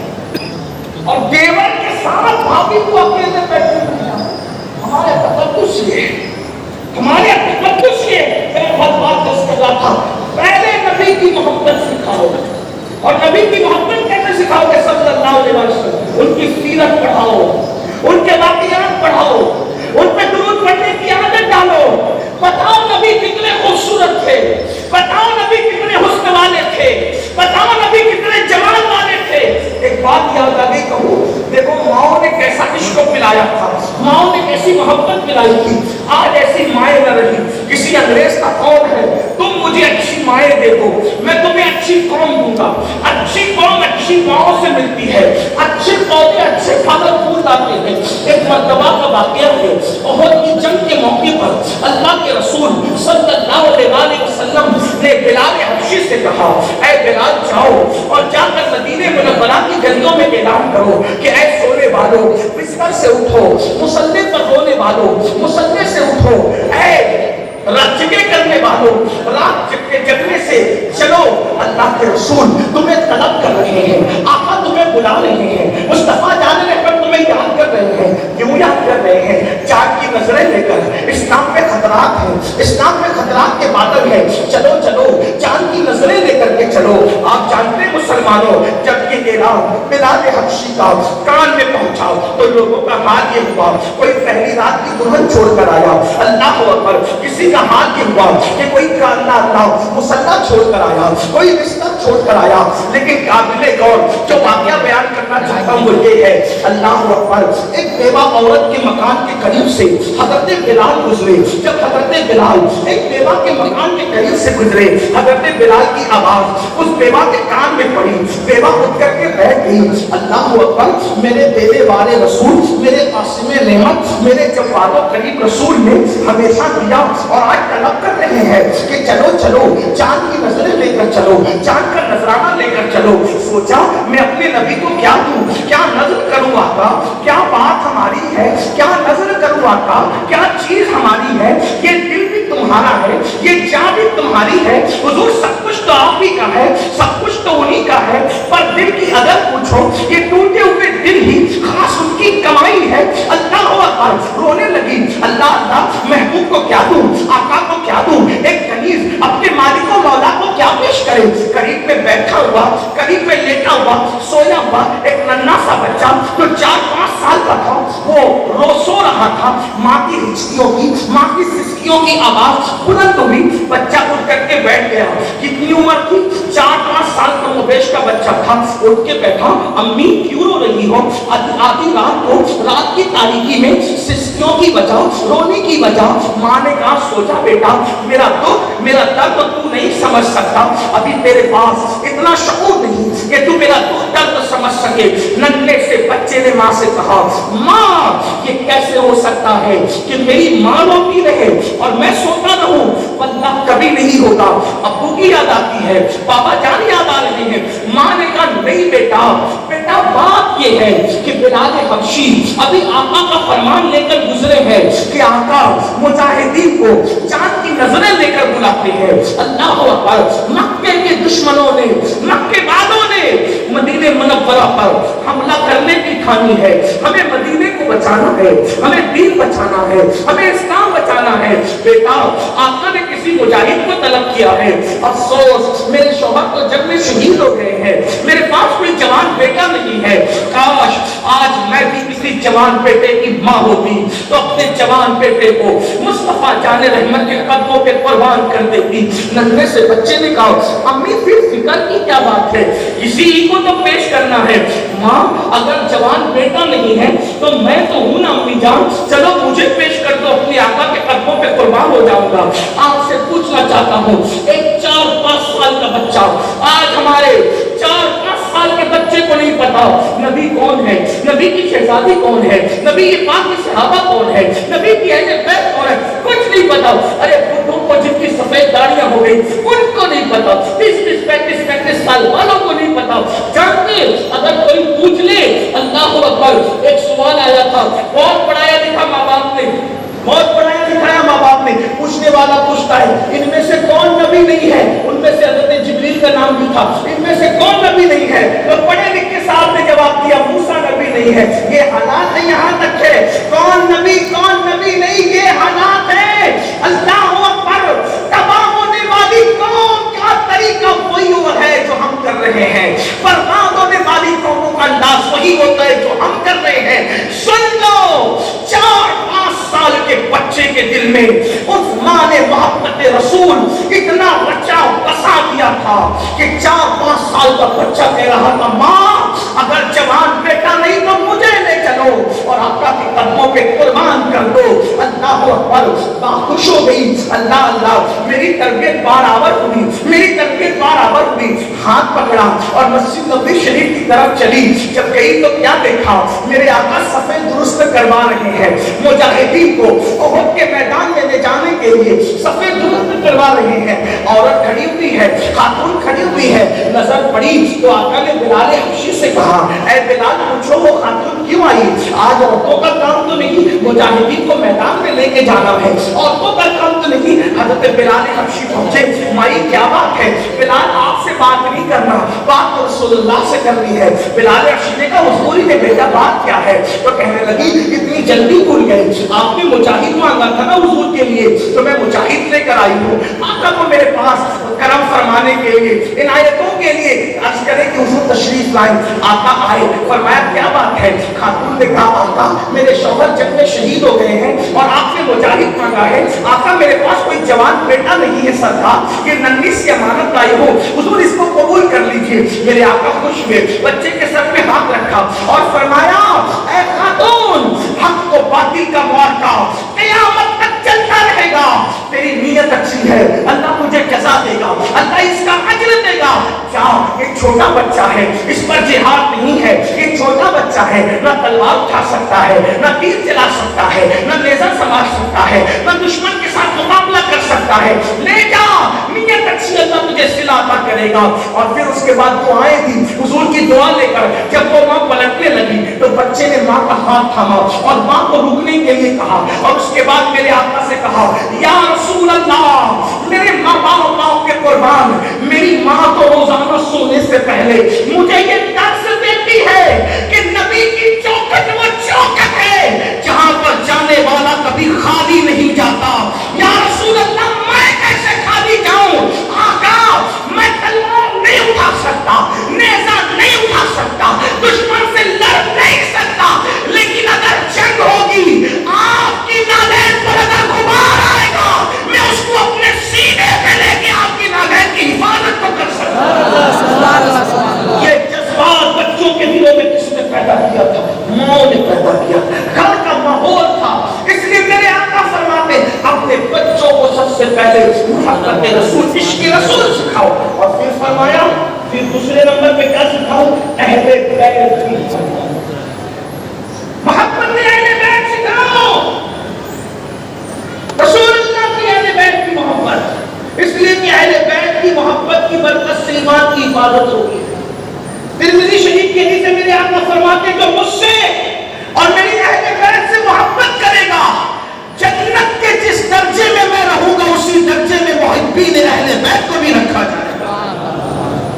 اور دیور کے ساتھ بھابھی کو اکیلے بیٹھے نہیں آتے۔ ہمارے تقدس یہ ہے، ہمارے تقدس یہ ہے۔ میں بہت بات دس کر رہا تھا، پہلے نبی کی محبت سکھاؤ، اور نبی کی محبت کیسے سکھاؤ گے؟ صلی اللہ علیہ وسلم ان کی سیرت پڑھاؤ، ان کے واقعات پڑھاؤ، ان پہ درود پڑھنے کی عادت ڈالو، بتاؤ نبی کتنے خوبصورت تھے، بتاؤ نبی کتنے حسن والے تھے، بتاؤ نبی کتنے جمال والے تھے۔ ایک بات یاد آ گئی کہوں، دیکھو ماؤں نے کیسا عشق پلایا تھا، ماؤں نے کیسی محبت پلائی تھی۔ آج ایسی مائیں نہ رہی، کسی انگریز کا قول ہے تم مجھے اچھی مائیں دے دو میں تمہیں اچھی قوم دوں گا۔ اچھی قوم اچھی ماؤں سے ملتی ہے، اچھے پودے اچھے پھل پھول لاتے ہیں۔ ایک مرتبہ کا واقعہ ہے، احد کی جنگ کے موقع پر اللہ کے رسول صلی اللہ علیہ وسلم نے بلال حبشی سے کہا، اے بلال جاؤ اور جا کر مدینے منورہ کی گلیوں میں اعلان کرو کہ اے سونے والوں بستر سے اٹھو، مصلی پر رونے والوں مصلی سے اٹھو، اے رات جگے کرنے والوں رات جگنے سے چلو، اللہ کے رسول تمہیں طلب کر رہے ہیں، آقا تمہیں بلا رہے ہیں، مصطفیٰ جان رحمت تمہیں یاد کر رہے ہیں۔ کیوں یاد کر رہے ہیں؟ چاند کی نظریں لے کر، اسلام میں خطرات ہیں، اسلام میں خطرات کے بادل ہیں، چلو چلو چاند کی نظریں لے کر کے چلو۔ آپ جانتے مسلمانوں، جب یہ اعلان بلال حبشی کا کان میں پہنچا تو لوگوں کا حال یہ ہوا، کوئی پہلی رات کی دلہن چھوڑ کر آیا، اللہ اکبر، کسی کا حال یہ ہوا کہ کوئی اللہ مسلح چھوڑ کر آیا، کوئی بستر چھوڑ کر آیا۔ لیکن قابل غور جو واقعہ بیان کرنا چاہتا ہوں وہ یہ ہے، اللہ اکبر، ایک بیوہ عورت کے مکان کے قریب سے حضرت بلال گزرے۔ جب حضرت بلال ایک بیوہ کے مکان کے قریب سے گزرے، حضرت بلال کی آواز اس بیوہ کے کان میں پڑی، بیوہ اٹھ کر کے بیٹھ گئی۔ اللہ اکبر، میرے بیوے والے رسول، میرے قاسم نعمت، میرے جواد و قریب رسول نے ہمیشہ دیا اور آج طلب کر رہے ہیں کہ چلو چلو چاند کی نظریں لے کر چلو، چاند کا نذرانہ لے کر چلو۔ سوچا میں اپنے نبی کو کیا دوں، کیا نظر کروں آقا، کیا بات ہماری ہے، کیا نظر کروں آقا، کیا چیز ہماری ہے، یہ دل بھی تمہارا ہے، یہ جان بھی تمہاری ہے، حضور سب کچھ تو آپ ہی کا ہے، سب کچھ تو انہی کا ہے، پر دل کی اگر پوچھو یہ ٹوٹے ہوئے دل ہی خاص ان کی کمائی ہے۔ اللہ اکبر، رونے لگی، اللہ اللہ محبوب کو کیا دوں، آقا کو کیا دوں، ایک کنیز اپنے مالک و مولا کو کیا پیش کرے۔ قریب میں بیٹھا ہوا، قریب میں لیٹا ہوا، سویا ہوا ایک ننھا سا بچہ جو 4-5 سال کا تھا، وہ سو رہا تھا، ماں کی ہچکیوں کی، ماں کی سسکیوں کی آواز بلند ہوئی، بچہ اٹھ کر کے بیٹھ گیا۔ کتنی عمر تھی؟ 4-5 سال کا مویش کا بچہ تھا۔ اٹھ کے بیٹھا، امی کیوں رو رہی ہو؟ آدھی رات کو، رات کی تاریکی میں سسکیوں کی وجہ، رونے کی وجہ۔ ماں نے کہا سوچا بیٹا، میرا دکھ میرا درد تو نہیں سمجھ سکتا، ابھی تیرے پاس اتنا شعور نہیں کہ تو میرا دکھ درد سمجھ سکے۔ ننھے سے بچے نے ماں سے کہا، ماں یہ کیسے ہو سکتا ہے کہ میری ماں روتی رہے اور میں سوتا رہوں؟ واللہ کبھی نہیں ہوتا۔ ابو کی یاد آتی ہے، بابا جان یاد آ رہے ہیں۔ ماں نے کہا نہیں بیٹا، بیٹا بات یہ ہے کہ بلال حبشی ابھی آقا کا فرمان لے کر گزرے ہیں کہ آقا مجاہدین کو چاند کی نظریں لے کر بلاتے ہیں۔ اللہ اکبر، مکے کے دشمنوں نے، مکے والوں نے مدینے منورہ پر حملہ کرنے کی ٹھانی ہے۔ ہمیں مدینے کو بچانا ہے، ہمیں دین بچانا ہے، ہمیں اسلام بچانا ہے۔ بیٹا آقا نے کسی مجاہد کو طلب کیا ہے، افسوس میرے شوہر تو جنگ میں شہید ہو گئے ہیں، میرے پاس کوئی جوان بیٹا نہیں ہے، کاش آج میں بھی کسی جوان بیٹے کی ماں ہوتی تو اپنے جوان بیٹے کو مصطفیٰ جان رحمت کے قدموں پہ قربان کر دیتی۔ ننھے سے بچے نے کہا امی پھر فکر کی کیا بات ہے، اسی کو تو پیش کرنا ہے۔ ماں اگر جوان بیٹا نہیں ہے تو میں تو ہوں نا امی جان، چلو مجھے پیش کر دو، اپنے آقا کے قدموں پہ قربان ہو جاؤں گا۔ آپ سے پوچھنا چاہتا ہوں، ایک 4-5 سال کا بچہ، آج ہمارے 4-5 سال کے بچے کو نہیں پتا نبی کون ہے، نبی کی شہزادی کون ہے، نبی کی پاک صحابہ کون ہے، نبی کی اہل بیت کون ہے، کچھ نہیں پتا۔ ارے بڈھوں کو جن کی سفید گئی، ان کو نہیں پتا، 30-35 سال والوں کو نہیں پتا۔ جانتے اگر کوئی پوچھ لے، اللہ اکبر، ایک سوال آیا تھا، بہت پڑھایا لکھا ماں باپ نے، بہت پڑھایا لکھایا ماں باپ نے، پوچھنے والا پوچھتا ہے ان میں سے کون نبی نہیں ہے؟ ان میں سے حضرت جبریل کا نام بھی تھا، ان میں سے کون نبی نہیں ہے؟ تو پڑھے لکھے صاحب نے جواب دیا موسیٰ نبی نہیں ہے۔ یہ حالات ہے، یہاں تک ہے کون نبی نہیں، یہ حالات ہے۔ اللہ اکبر، تباہ ہونے والی قوم کا طریقہ وہی ہے جو ہم کر رہے ہیں، برباد ہونے والی قوموں کا انداز وہی ہوتا ہے جو ہم کر رہے ہیں۔ سن لو، 4-5 سال کے بچے کے دل میں اس ماں نے محبت رسول اتنا بچہ بسا دیا تھا کہ 4-5 سال کا بچہ کہہ رہا تھا ماں اگر جوان بیٹا نہیں تو مجھے لے چلو اور آقا کے قدموں پہ قربان کر دو۔ اللہ اکبر، ماں خوش ہو گئی، اللہ اللہ میری تربیت برابر ہوئی، میری تربیت برابر ہوئی، ہاتھ پکڑا اور مسجد نبوی شریف کی طرف چلی۔ جب گئی تو کیا دیکھا؟ میرے آقا صفیں درست کروا رہے ہیں، مجاہدین کو احد کے میدان میں لے جانے کے لیے صفیں درست کروا رہے ہیں۔ عورت کھڑی ہوئی ہے، خاتون کھڑی ہوئی ہے، نظر پڑی تو آقا نے بلال حبشی سے کہا اے بلال پوچھو وہ خاتون کیوں آئی؟ آج عورتوں کا کام تو نہیں مجاہدین کو میدان میں لے کے جانا ہے، عورتوں کا کام تو نہیں۔ حضرت بلال حبشی پہنچے، مائی کیا بات ہے؟ بلال آپ سے بات نہیں کرنا، بات تو رسول اللہ سے کرنی ہے۔ بلال حبشی نے کہا حضور نے بیٹا بات کیا ہے؟ تو کہنے لگی اتنی جلدی بھول گئے، آپ نے مجاہد مانگا تھا نا حضور کے لیے تو میں مجاہد لے کر آئی ہوں۔ آقا کو میرے پاس کرم فرمانے کے لیے، عنایتوں کے لیے عرض کرے کہ حضور تشریف لائیں۔ آقا آئے، فرمایا کیا بات ہے؟ خاتون نے کہا آقا میرے شوہر جنگ میں شہید ہو گئے ہیں اور آپ نے مجاہد مانگا ہے۔ آقا میرے پاس کوئی جوان بیٹا نہیں ہے سرکار، یہ ننھی سی امانت لائی ہوں، حضور اس کو قبول کر لیجئے۔ میرے آقا خوش ہوئے، بچے کے سر پہ ہاتھ رکھا اور فرمایا اے خاتون حق و باطل کا معرکہ قیامت تک چلتا رہے گا، تیری نیت اچھی ہے اللہ مجھے جزا دے گا، اللہ اس کا اجر دے گا۔ کیا ایک چھوٹا بچہ ہے، اس پر جہاد نہیں ہے، ایک چھوٹا بچہ ہے، نہ تلوار اٹھا سکتا ہے، نہ تیر چلا سکتا ہے، نہ لیزر سنبھال سکتا ہے، نہ دشمن کے ساتھ مقابلہ کر سکتا ہے، لے جا نیت اچھی اللہ تجھے صلہ عطا کرے گا۔ اور پھر اس کے بعد دعائیں دی حضور کی دعا لے کر، جب وہ ماں پلٹنے لگی تو بچے نے ماں کا ہاتھ تھاما اور ماں کو رکنے کے لیے کہا اور اس کے بعد میرے آقا سے کہا یا رسول اللہ میرے ماں باپ کے قربان، میری ماں تو روزانہ سونے سے پہلے مجھے یہ درس دیتی ہے کہ نبی کی چوکھٹ وہ چوکھٹ ہے جہاں پر جانے والا کبھی خالی نہیں جاتا۔ یا رسول اللہ میں کیسے خالی جاؤں؟ آقا میں تلوار نہیں اٹھا سکتا، نیزہ نہیں اٹھا سکتا، دشمن سے لڑ نہیں سکتا، لیکن اگر جنگ ہوگی آپ کی نالین پر اگر غبار آئے گا میں اس کو اپنے سینے پہ لے کے آپ کی نالین کی حفاظت تو کر سکتا ہوں۔ یہ جذبات بچوں کے دلوں میں کس نے پیدا کیا تھا؟ ماں نے پیدا کیا، گھر کا ماحول تھا۔ اس لیے میرے آقا فرماتے اپنے بچوں کو سب سے پہلے محبت رسول، عشق رسول سکھاؤ، اور پھر فرمایا پھر دوسرے نمبر پہ کیا سکھاؤ؟ اہل بیت کی محبت اہل بیت سکھاؤ، رسول اللہ کی اہل بیت کی محبت، اس لیے کہ اہل بیت کی محبت کی برکت سے ایمان کی حفاظت ہوگی۔ ترمذی شریف کے حدیث میں میرے آقا فرماتے جو مجھ سے اور میری اہل بیت سے محبت کرے گا جنت کے جس درجے میں میں رہوں گا اسی درجے میں محبین اہل بیت کو بھی رکھا جائے گا۔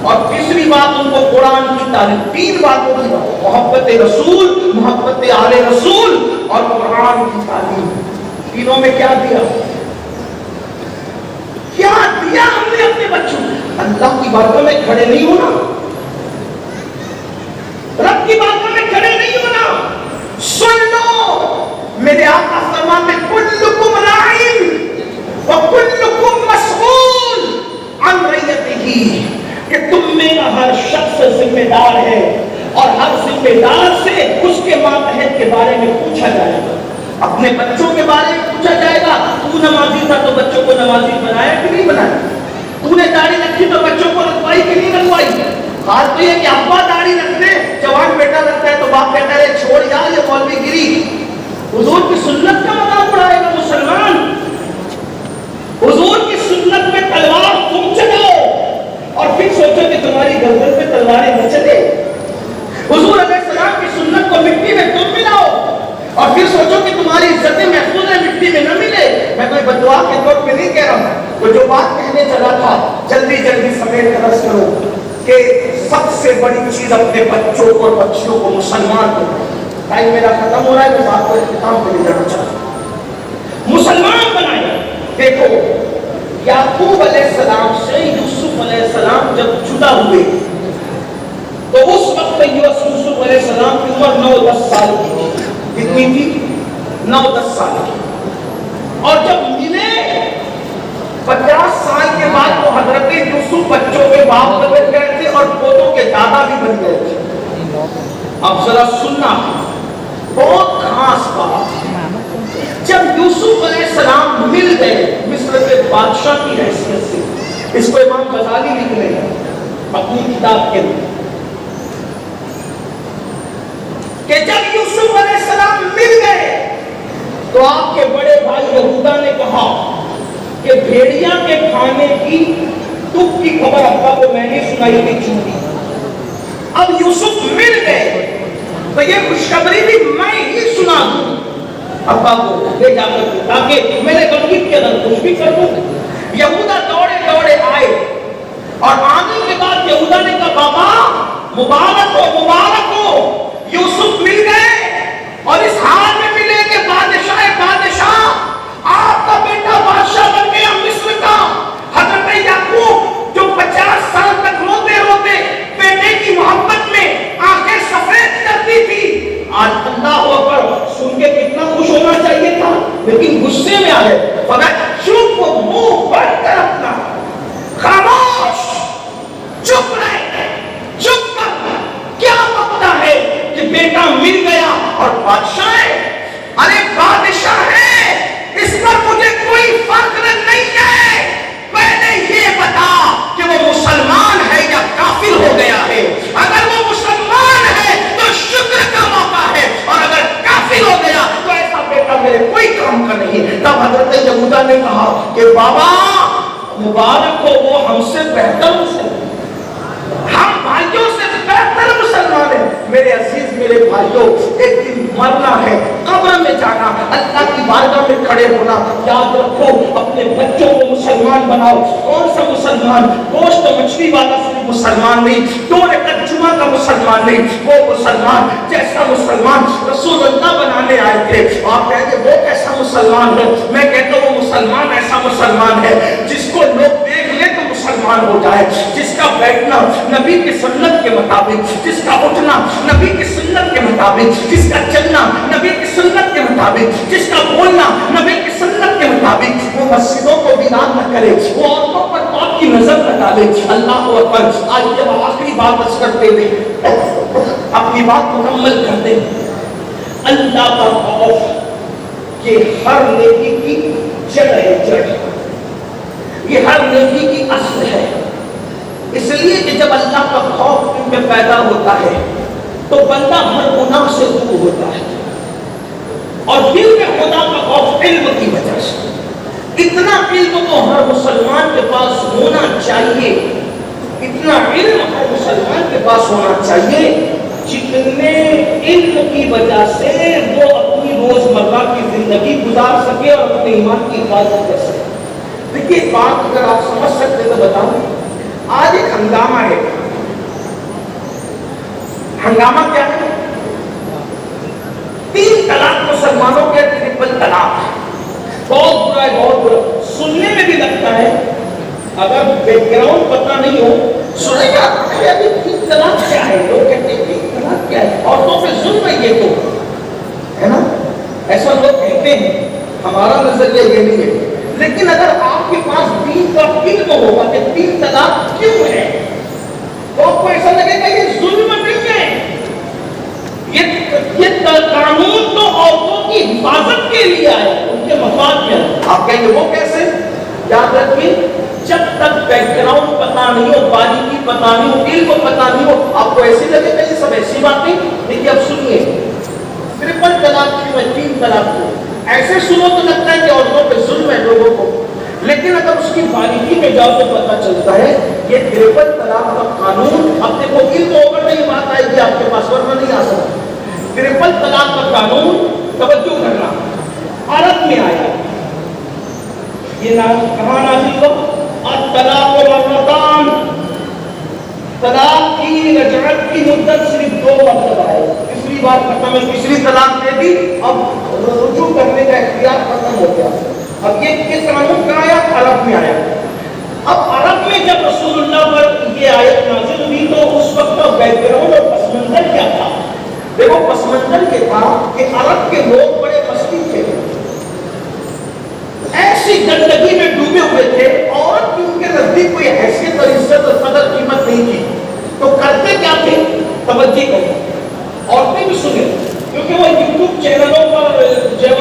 اور تیسری بات ان کو قرآن کی تعلیم، 3 باتوں کی بات، محبت رسول، محبت آل رسول اور قرآن کی تعلیم۔ تینوں میں کیا دیا؟ کیا دیا ہم نے اپنے بچوں؟ اللہ کی باتوں میں کھڑے نہیں ہونا، رب کی باتوں میں کھڑے نہیں ہونا۔ سن لو میرے آقا فرماتے کلکم راعٍ وکلکم مسئول عن رعیتہ، کہ تم میں ہر شخص ذمہ دار ہے اور ہر ذمہ دار سے اس کے ماتحت کے بارے میں پوچھا جائے گا، اپنے بچوں کے بارے میں پوچھا جائے گا۔ تو نمازی تھا تو بچوں کو نمازی بنایا کہ نہیں بنایا؟ تو نے داڑھی رکھی تو بچوں کو رکھوائی کہ نہیں رکھوائی؟ بات تو یہ کہ ابا داڑھی رکھتے، جوان بیٹا رکھتا ہے تو باپ کہتا ہے چھوڑ یار یہ مولوی گیری۔ حضور کی سنت کا مذاق اڑائے گا مسلمان، حضور کی سنت میں تلوار چلا تھا، جلدی جلدی سمیٹ کر عرض کرو کہ سب سے بڑی چیز اپنے بچوں اور بچیوں کو مسلمان بنائے. ٹائم میرا ختم ہو رہا ہے، میں بات کو اختتام پہ لے جانا چاہتا ہوں. مسلمان بنائے. دیکھو یعقوب علیہ السلام سے یوسف علیہ السلام جب جدا ہوئے تو اس وقت یوسف علیہ السلام کی عمر 9-10 سال کی تھی. کتنی تھی؟ 9-10 سال کی. اور جب ملے 50 سال کے بعد تو حضرت یوسف بچوں کے باپ بن گئے تھے اور پوتوں کے دادا بھی بن گئے تھے. اب ذرا سننا بہت خاص بات. جب یوسف علیہ السلام مل گئے مصر کے بادشاہ کی حیثیت سے، اس کو امام غزالی لکھ رہے ہیں اپنی کتاب کے اندر کہ جب یوسف علیہ السلام مل گئے تو آپ کے بڑے بھائی یہودا نے کہا کہ بھیڑیا کے کھانے کی تک کی خبر ابا کو میں نے سنائی تھی چونکی. اب یوسف مل گئے تو یہ خوشخبری بھی میں ہی سنا دوں ابا کو لے جا کر تاکہ میرے غریب کے اندر خوش بھی کر دوں. یہودا دوڑے دوڑے آئے اور آنے کے بعد یہودا نے کہا بابا مبارک ہو یوسف مل گئے اور اس حال میں ملے کہ بادشاہ آپ کا بیٹا بادشاہ بن گیا مصر کا. حضرت یعقوب جو 50 سال تک روتے روتے بیٹے کی محبت میں آنکھیں سفید کرتی تھی، آج اللہ اکبر سن کے کتنا خوش ہونا چاہیے تھا، لیکن غصے میں آئے. چپ منہ بند کر اپنا خاموش چپ رہے چپ کر. کیا پتا ہے کہ بیٹا مل گیا اور بادشاہ ہے؟ ارے بادشاہ ہے، اس پر مجھے کوئی فخر نہیں ہے. پہلے یہ بتا کہ وہ مسلمان ہے یا کافر ہو گیا ہے. اگر وہ مسلمان ہے تو شکر کا موقع ہے، اور اگر کافر ہو گیا تو ایسا بیٹا میرے کوئی کام کا نہیں. تب حضرت یہودا نے کہا کہ بابا مبارک ہو، وہ ہم سے بہتر مسلمان، ہم بھائیوں سے بہتر مسلمان ہیں. میرے عزیز میرے بھائیوں، ایک دن مرنا ہے، قبر میں جانا، اللہ کی بارگاہ میں کھڑے ہونا. یاد رکھو اپنے بچوں کو مسلمان بناؤ. کون سا مسلمان؟ گوشت مچھلی والا صرف مسلمان نہیں، 2 رکعت جمعہ کا مسلمان نہیں، وہ مسلمان جیسا مسلمان رسول اللہ بنانے آئے تھے. آپ کہیں گے وہ کیسا مسلمان ہے؟ میں کہتا ہوں وہ مسلمان ایسا مسلمان ہے جس کو لوگ دیکھ لیں تو مسلمان ہو جائے، جس کا بیٹھنا نبی کی سنت کے مطابق، جس کا اٹھنا نبی کی سنت کے مطابق، جس کا چلنا نبی کی سنت کے مطابق، جس کا بولنا نبی کی سنت کے مطابق. وہ مسجدوں کو ویران نہ کرے، وہ عورتوں پر پاک کی نظر نہ ڈالے. اللہ اکبر. آئیے آخری بات عرض کرتے ہوئے اپنی بات مکمل کرتے ہیں. اللہ کا خوف یہ ہر نیکی کی جڑ ہے، جڑ. یہ ہر نیکی کی اصل ہے. اس لیے کہ جب اللہ کا خوف ان میں پیدا ہوتا ہے تو بندہ ہر گناہ سے دور ہوتا ہے. اور دل میں خدا کا خوف علم کی وجہ سے. اتنا علم تو ہر مسلمان کے پاس ہونا چاہیے، اتنا علم ہر مسلمان کے پاس ہونا چاہیے جتنے علم کی وجہ سے وہ اپنی روزمرہ کی زندگی گزار سکے اور اپنے ایمان کی حفاظت کر سکے. دیکھیے بات اگر آپ سمجھ سکتے تو بتاؤں. آج ایک ہنگامہ ہے. ہنگامہ کیا ہے؟ 3 طلاق مسلمانوں کے ٹرپل طلاق. بہت برا ہے، بہت برا. سننے میں بھی لگتا ہے اگر بیک گراؤنڈ پتہ نہیں ہو سنے گا ابھی 3 طلاق کیا ہے. لوگ کہتے ہیں 3 طلاق کیا ہے، عورتوں پہ ظلم ہے یہ تو ہے نا. ایسا لوگ کہتے ہیں، ہمارا نظریہ یہ نہیں ہے. لیکن اگر آپ کے پاس دین کا علم ہوگا کہ 3 طلاق کیوں ہے تو آپ کو ایسا لگے گا یہ ظلم نہیں ہے، یہ قانون تو عورتوں کی حفاظت کے لیے آیا، ان کے مفاد میں. آپ کہیں گے وہ کیسے؟ یاد رکھیے جب تک بیک گراؤنڈ پتا نہیں ہو، باریکی پتا نہیں ہو، علم پتا نہیں ہو، آپ کو ایسے لگے گا یہ سب ایسی باتیں. لیکن اب سنیے، ٹرپل طلاق کیوں ہے، 3 طلاق کیوں؟ ایسے سنو تو لگتا ہے کہ عورتوں پہ ظلم ہے لوگوں کو، لیکن اگر اس کی باریکی میں جاؤ تو پتہ چلتا ہے یہ ٹرپل طلاق کا قانون. اب دیکھو علم ہوگا تو یہ بات آئے گی آپ کے پاس، ورنہ نہیں آ سکتی. ٹرپل طلاق کا قانون توجہ کرنا عرب میں آیا. یہ نام کہاں نازل ہوا؟ الطلاق مرتان، طلاق کی رجعت کی مدت صرف 2 مرتبہ ہے. تیسری بار ختم ہے، تیسری طلاق دے دی، اب رجوع کرنے کا اختیار ختم ہو گیا. اب یہ کس قانون کا آیا؟ عرب میں آیا. اب عرب میں جب رسول اللہ پر یہ آیت نازل ہوئی تو اس وقت کا بیک گراؤنڈ اور پس منظر کیا تھا؟ دیکھو پس منظر یہ تھا کہ عرب کے لوگ بڑے مستی تھے، ایسی گندگی میں ڈوبے ہوئے تھے، عورت کی ان کے نزدیک کوئی حیثیت اور عزت اور قدر قیمت نہیں تھی. تو کرتے کیا تھے؟ توجہ کریں، عورتیں بھی سنیں، کیونکہ وہ یوٹیوب چینلوں پر جب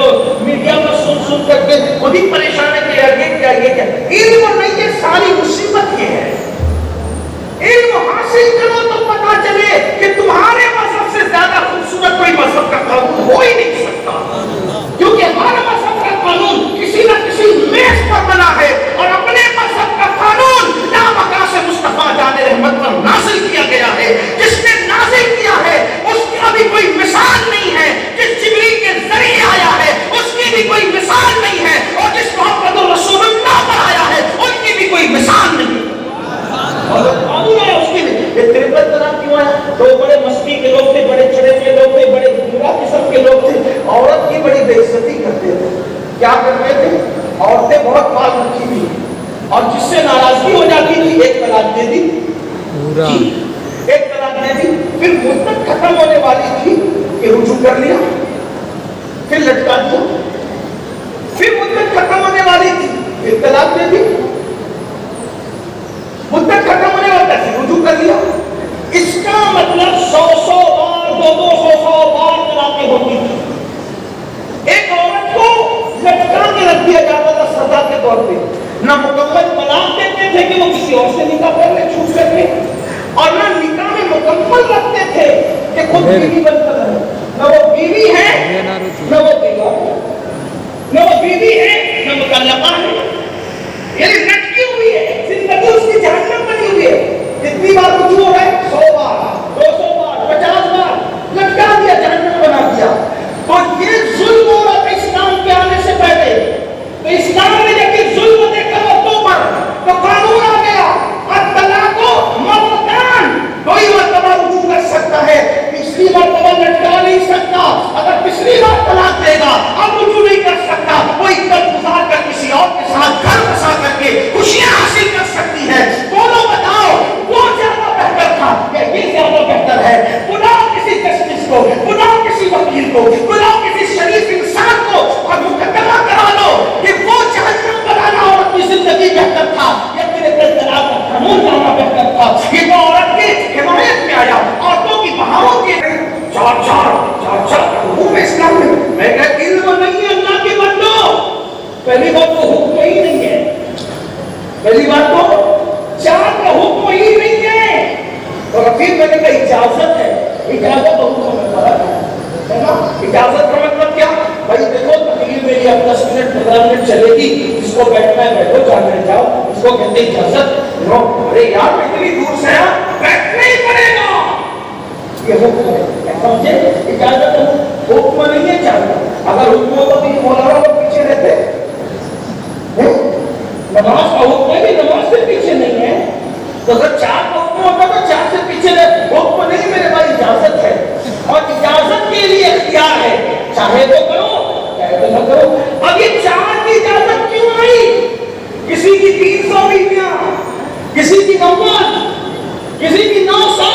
میڈیا پر سن کر کے خود ہی پریشان ہے کہ یار یہ کیا علم نہیں، یہ ساری مصیبت یہ ہے. علم حاصل کرو تو پتا چلے کہ تمہارے مذہب سے زیادہ خوبصورت کوئی مذہب کا قانون ہو ہی نہیں سکتا، کیونکہ ہر مذہب کا قانون کسی نہ کسی میز پر بنا ہے، اور اپنے مذہب کا قانون نامکا سے مصطفیٰ جان رحمت پر نازل کیا گیا ہے. جس نے نازل کیا ہے اس کی ابھی کوئی مثال نہیں ہے، جس جبریل کے ذریعے آیا ہے اس کی بھی کوئی مثال نہیں ہے، اور جس محمد رسول اللہ پر آیا ہے ان کی بھی کوئی مثال نہیں ہے. اور قانون ہے اس کی بھی. یہ 53 طلاق کیوں آیا؟ تو بڑے مستی کے لوگ تھے، بڑے چڑے کے لوگ تھے، بڑے برا قسم کے لوگ تھے، عورت کی بڑی بے عزتی کرتے تھے. کیا کرتے تھے؟ عورتیں بہت مال رکھی تھی، اور جس سے ناراضگی ہو جاتی تھی ایک طلاق دے دی، ایک طلاق دے دی، پھر مدت ختم ہونے والی تھی کہ رجوع کر لیا، پھر لٹکا دیا، پھر مدت ختم ہونے والی تھی پھر طلاق دے دی، مدت ختم ہونے والا تھا رجوع کر لیا. اس کا مطلب 100 بار 200 بار طلاقیں ہوتی تھی. ایک عورت کو لٹکا کے رکھ دیا جاتا تھا سزا کے طور پہ. نہ مکمل طلاق دیتے تھے کہ وہ کسی اور سے نکاح کر لے چھوٹ کر کے، اور نہ نکاح میں مکمل رکھتے تھے کہ خود بیوی بن کر رہے. نہ وہ بیوی ہے نہ وہ بیوہ ہے، نہ وہ بیوی ہے نہ مطلقہ ہے، یعنی لٹکی ہوئی ہے، زندگی اس کی جہنم بنی ہوئی ہے. کتنی بار رجوع ہو رہا ہے؟ 100 بار 200 بار 50 بار لٹکا دیا، جہنم بنا دیا. تو یہ ظلم ہو رہا تھا اسلام کے آنے سے پہلے. تو اسلام نے جب یہ ظلم دیکھا عورتوں پر تو قانون آ گیا، الطلاق مرتان، کوئی مرتبہ رجوع کر سکتا ہے، پچھلی مرتبہ لٹکا نہیں سکتا. اگر پچھلی بار طلاق دے گا اب رجوع نہیں کر سکتا. وہ عزت گزار کر کسی اور کے ساتھ گھر بسا کر کے خوشیاں حاصل کر سکتی ہے. بولو بتاؤ وہ زیادہ بہتر تھا یا یہ زیادہ بہتر ہے؟ بلاؤ کسی جسٹس کو، بلاؤ کسی وکیل کو، بلاؤ کسی شریف انسان کو اور مقدمہ کرا لو کہ وہ جہنم بنانا عورت کی زندگی بہتر تھا یا پھر طلاق کا قانون لانا بہتر تھا. یہ تو عورت کی حمایت میں آیا، عورتوں کی بہاؤ کے چار حکم اسلام میں کہا علم نہیں ہے اللہ کے بندو. پہلی بات تو حکم ہی نہیں ہے، پہلی بات تو 4 کا حکم ہی نہیں ہے. اور پھر میں نے کہا اجازت ہے، اجازت اور حکم میں فرق ہے نا. اجازت کا مطلب کیا؟ بھائی دیکھو تقریر میری اب 10 منٹ 15 منٹ چلے گی، جس کو بیٹھنا ہے بیٹھو، جانے جاؤ، اس کو کہتے ہیں اجازت. ارے یار اتنی دور سے بیٹھنا ہی پڑے گا، یہ حکم ہے. سمجھے؟ اجازت حکم نہیں ہے. چاہتا اگر حکم ہوتا تو یہ مولانا کو پیچھے رہتے. نماز کا حکم ہے کہ نماز سے پیچھے نہیں ہے. تو اگر 4 کا حکم ہوتا تو 4 سے پیچھے رہتے. حکم نہیں میرے بھائی، اجازت ہے، اور اجازت کے لیے اختیار ہے، چاہے تو کرو چاہے تو نہ کرو. اب یہ 4 کی اجازت کیوں آئی؟ کسی کی 300 بیویاں، کسی کی 90، کسی کی 900.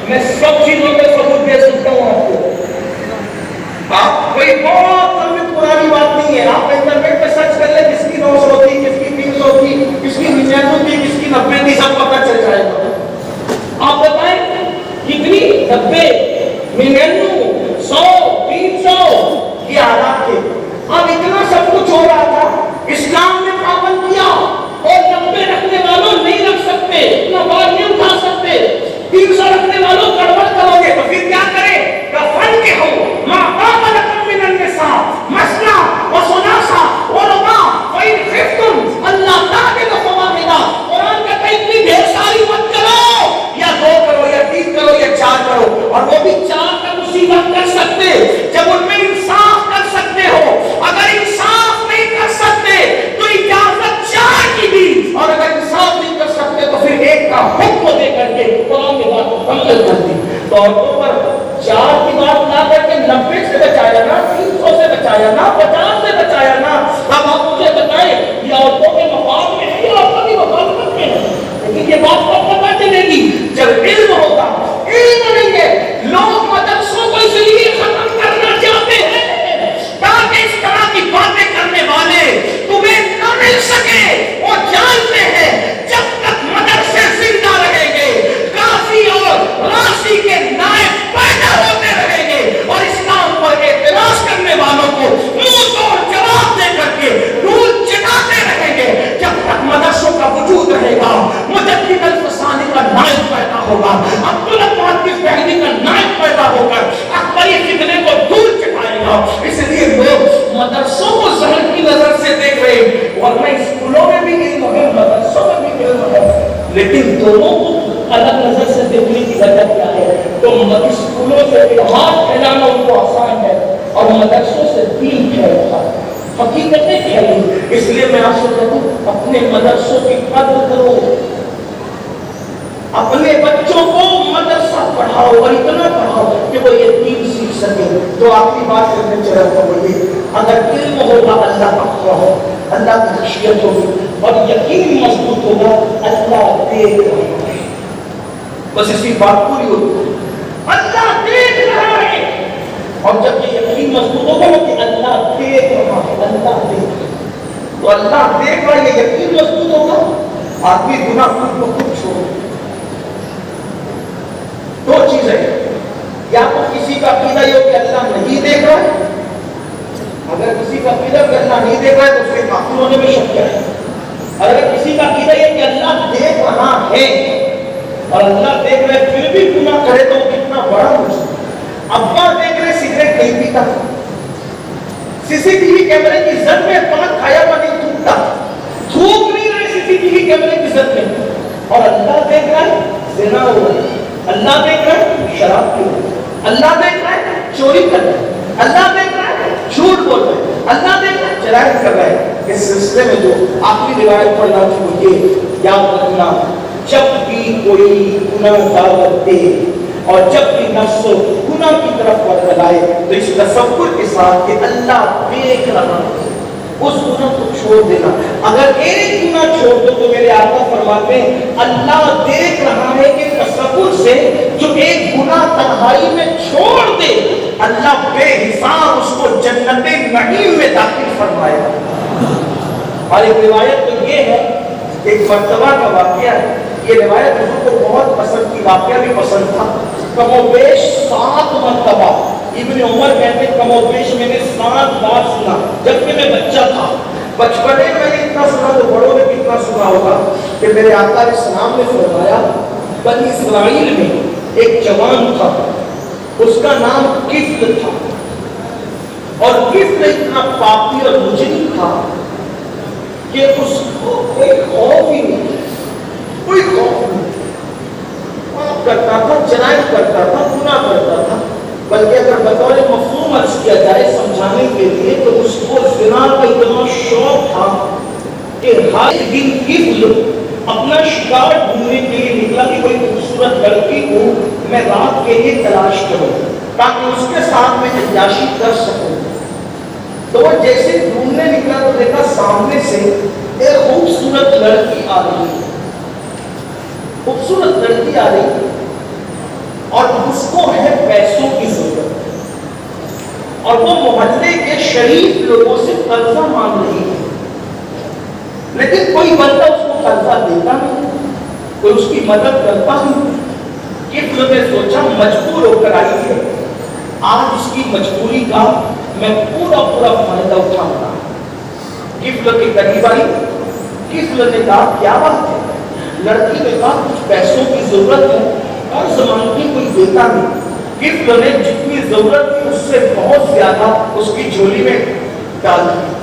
میں سب چیزوں میں ثبوت دے سکتا ہوں آپ کو. آپ کوئی بہت لمبی پرانی بات نہیں ہے. آپ انٹرنیٹ پہ سرچ کر لیں کس کی 900 تھی، کس کی 300 تھی، کس کی 99 تھی، کس کی 90 تھی، سب پتہ چل جائے گا. آپ بتائیں کتنی 90 99 100 300 یہ حالات تھے. اب اتنا سب کچھ ہو رہا تھا، اسلام نے پابند کیا اور 90 رکھنے والوں نہیں رکھ سکتے، نہ بال نہیں اٹھا سکتے. 300 رکھنے والوں گڑبڑ کرو گے تو پھر کیا کرے؟ کفن کے ہو ماں باپ لکم من النساء مثنى وثلاث ورباع فإن خفتم ألا تعدلوا فواحدة. قرآن کہتا ہے اتنی ڈھیر ساری مت کرو، یا 2 کرو یا 3 کرو یا 4 کرو، اور وہ بھی 4 کا مصیبت کر سکتے جب ان میں انصاف کر سکتے ہو. اگر انصاف نہیں کر سکتے تو تو عورتوں پر 4 کی بات نہ کر کے 90 سے بچایا نا، 300 سے بچایا نا، 50 سے بچایا نا. اب آپ مجھے بتائیں یہ عورتوں کے مفاد میں ہے یا عورتوں کی مخالفت میں ہے؟ لیکن یہ بات کب پتہ چلے گی جب علم ہوگا. علم نہیں ہے. لوگ مدرسوں کو اس لیے ختم کرنا چاہتے ہیں تاکہ اس طرح کی باتیں کرنے والے تمہیں نہ مل سکے. وہ جانتے ہیں جب تک مدرسے زندہ رہیں گے قاضی اور راضی کے نائب پیدا ہوتے رہیں گے اور اسلام پر اعتراض کرنے والوں کو منہ توڑ جواب دے کر کے دھول چٹاتے رہیں گے. جب تک مدرسوں کا وجود رہے گا مجدد الفسانی کا نائب پیدا ہوگا، عبدالرحمن کی پہلی کا نائب پیدا ہو کر اکبری فتنے کو دھول چٹائے گا. اس لیے لوگ مدرسوں کو زہر کی نظر سے دیکھ رہے ہیں، ورنہ اسکولوں میں بھی علم ہے، مدرسوں میں بھی علم ہے، لیکن دونوں کو الگ نظر سے دیکھنے کی وجہ کیا ہے؟ تو اسکولوں سے الہام پھیلانا ان کو آسان ہے اور مدرسوں سے دین پھیلانا حقیقتیں پھیلیں. اس لیے میں آپ سے کہتا ہوں اپنے مدرسوں کی قدر کرو، اپنے بچوں کو مدرسہ پڑھاؤ اور اتنا پڑھاؤ کہ وہ یہ دین سیکھ سکے. تو آخری بات کرنے چلا ہوں یہ اگر علم ہوگا اللہ کا خوف ہو، اللہ کی خشیت ہوگی اور یقین مضبوط ہوگا اللہ دیکھ رہا ہے. بس اسی بات پوری ہوگی اللہ دیکھ رہا ہے. اور جب یہ یقین مضبوط ہوگا کہ اللہ دیکھ رہا ہے، اللہ دیکھ رہا ہے، تو اللہ دیکھ رہا ہے، یہ یقین مضبوط ہوگا آدمی گناہ خود کو خود چھوڑ. دو چیزیں، یا تو کسی کا عقیدہ یہ کہ اللہ نہیں دیکھ رہا ہے. اگر کسی کا عقیدہ کہ اللہ نہیں دیکھ رہا ہے تو اس کے کافر ہونے میں شک ہے. اگر کسی کا عقیدہ یہ کہ اللہ دیکھ رہا ہے اور اللہ دیکھ رہے پھر بھی گناہ کرے تو وہ کتنا بڑا مجرم. ابا دیکھ رہے سگریٹ نہیں پیتا، CCTV کیمرے کی زد میں پان کھایا ہوا نہیں تھوکتا، تھوک نہیں رہے CCTV کیمرے کی زد میں، اور اللہ دیکھ رہا ہے زنا ہو رہا ہے، اللہ دیکھ رہا ہے شراب پی رہا ہے، اللہ دیکھ رہا ہے چوری کر رہا ہے، اللہ دیکھ رہا ہے جھوٹ بول رہا ہے، اللہ دیکھ رہا ہے جرائم کر رہا ہے. اس سلسلے میں جو آخری روایت پڑھنا تھی وہ یہ یاد رکھنا، جب بھی کوئی گناہ دعوت دے اور جب بھی نفس گناہ کی طرف بدلائے تو اس تصور کے ساتھ کہ اللہ دیکھ رہا ہے اس گناہ کو چھوڑ دینا. اگر ایک گناہ چھوڑ دو تو میرے آقا فرماتے ہیں اللہ دیکھ رہا ہے کہ تصور سے جو ایک گناہ تنہائی میں چھوڑ دے اللہ بے حساب اس کو جنت نعیم میں داخل فرمائے. اور ایک روایت تو یہ ہے، ایک مرتبہ کا واقعہ ہے، یہ روایت حضور کو بہت پسند کی، واقعہ بھی پسند تھا. کم و بیش 7 مرتبہ ابن عمر کہتے کم و بیش میں نے 7 بار سنا جبکہ میں بچہ تھا. بچپنے میں نے اتنا سنا تو بڑوں نے کتنا سنا ہوگا کہ میرے آقا علیہ السلام نے فرمایا بنی اسرائیل میں ایک جوان تھا، اس کا نام کفل تھا، اور کفل اتنا پاپی اور مجرم تھا کہ اس کو کوئی خوف ہی نہیں، کوئی خوف نہیں، پاپ کرتا تھا، جرائم کرتا تھا، گناہ کرتا تھا. بلکہ اگر بطور مفہوم عرض کیا جائے سمجھانے کے لیے تو اس کو زنا کا اتنا شوق تھا کہ ہر دن کفل اپنا شکار ڈھونڈنے کے لیے نکلا کہ کوئی خوبصورت لڑکی کو میں رات کے لیے تلاش کروں تاکہ اس کے ساتھ میں عیاشی کر سکوں. تو وہ جیسے ڈھونڈنے نکلا تو دیکھا سامنے سے ایک خوبصورت لڑکی آ رہی ہے، خوبصورت لڑکی آ رہی ہے اور اس کو ہے پیسوں کی ضرورت اور وہ محلے کے شریف لوگوں سے قرضہ مانگ رہی ہے، لیکن کوئی بندہ اس کو قرضہ دیتا نہیں، کوئی اس کی مدد کرتا نہیں. کفل نے سوچا مجبور ہو کر آئی ہے، آج اس کی مجبوری کا میں پورا فائدہ اٹھاؤں گا. کفل کے قریب آئی، کفل نے کہا کیا بات ہے؟ لڑکی نے کہا کچھ پیسوں کی ضرورت ہے اور زمان کی کوئی دیتا نہیں. کفل نے جتنی ضرورت تھی اس سے بہت زیادہ اس کی جھولی میں ڈال دی.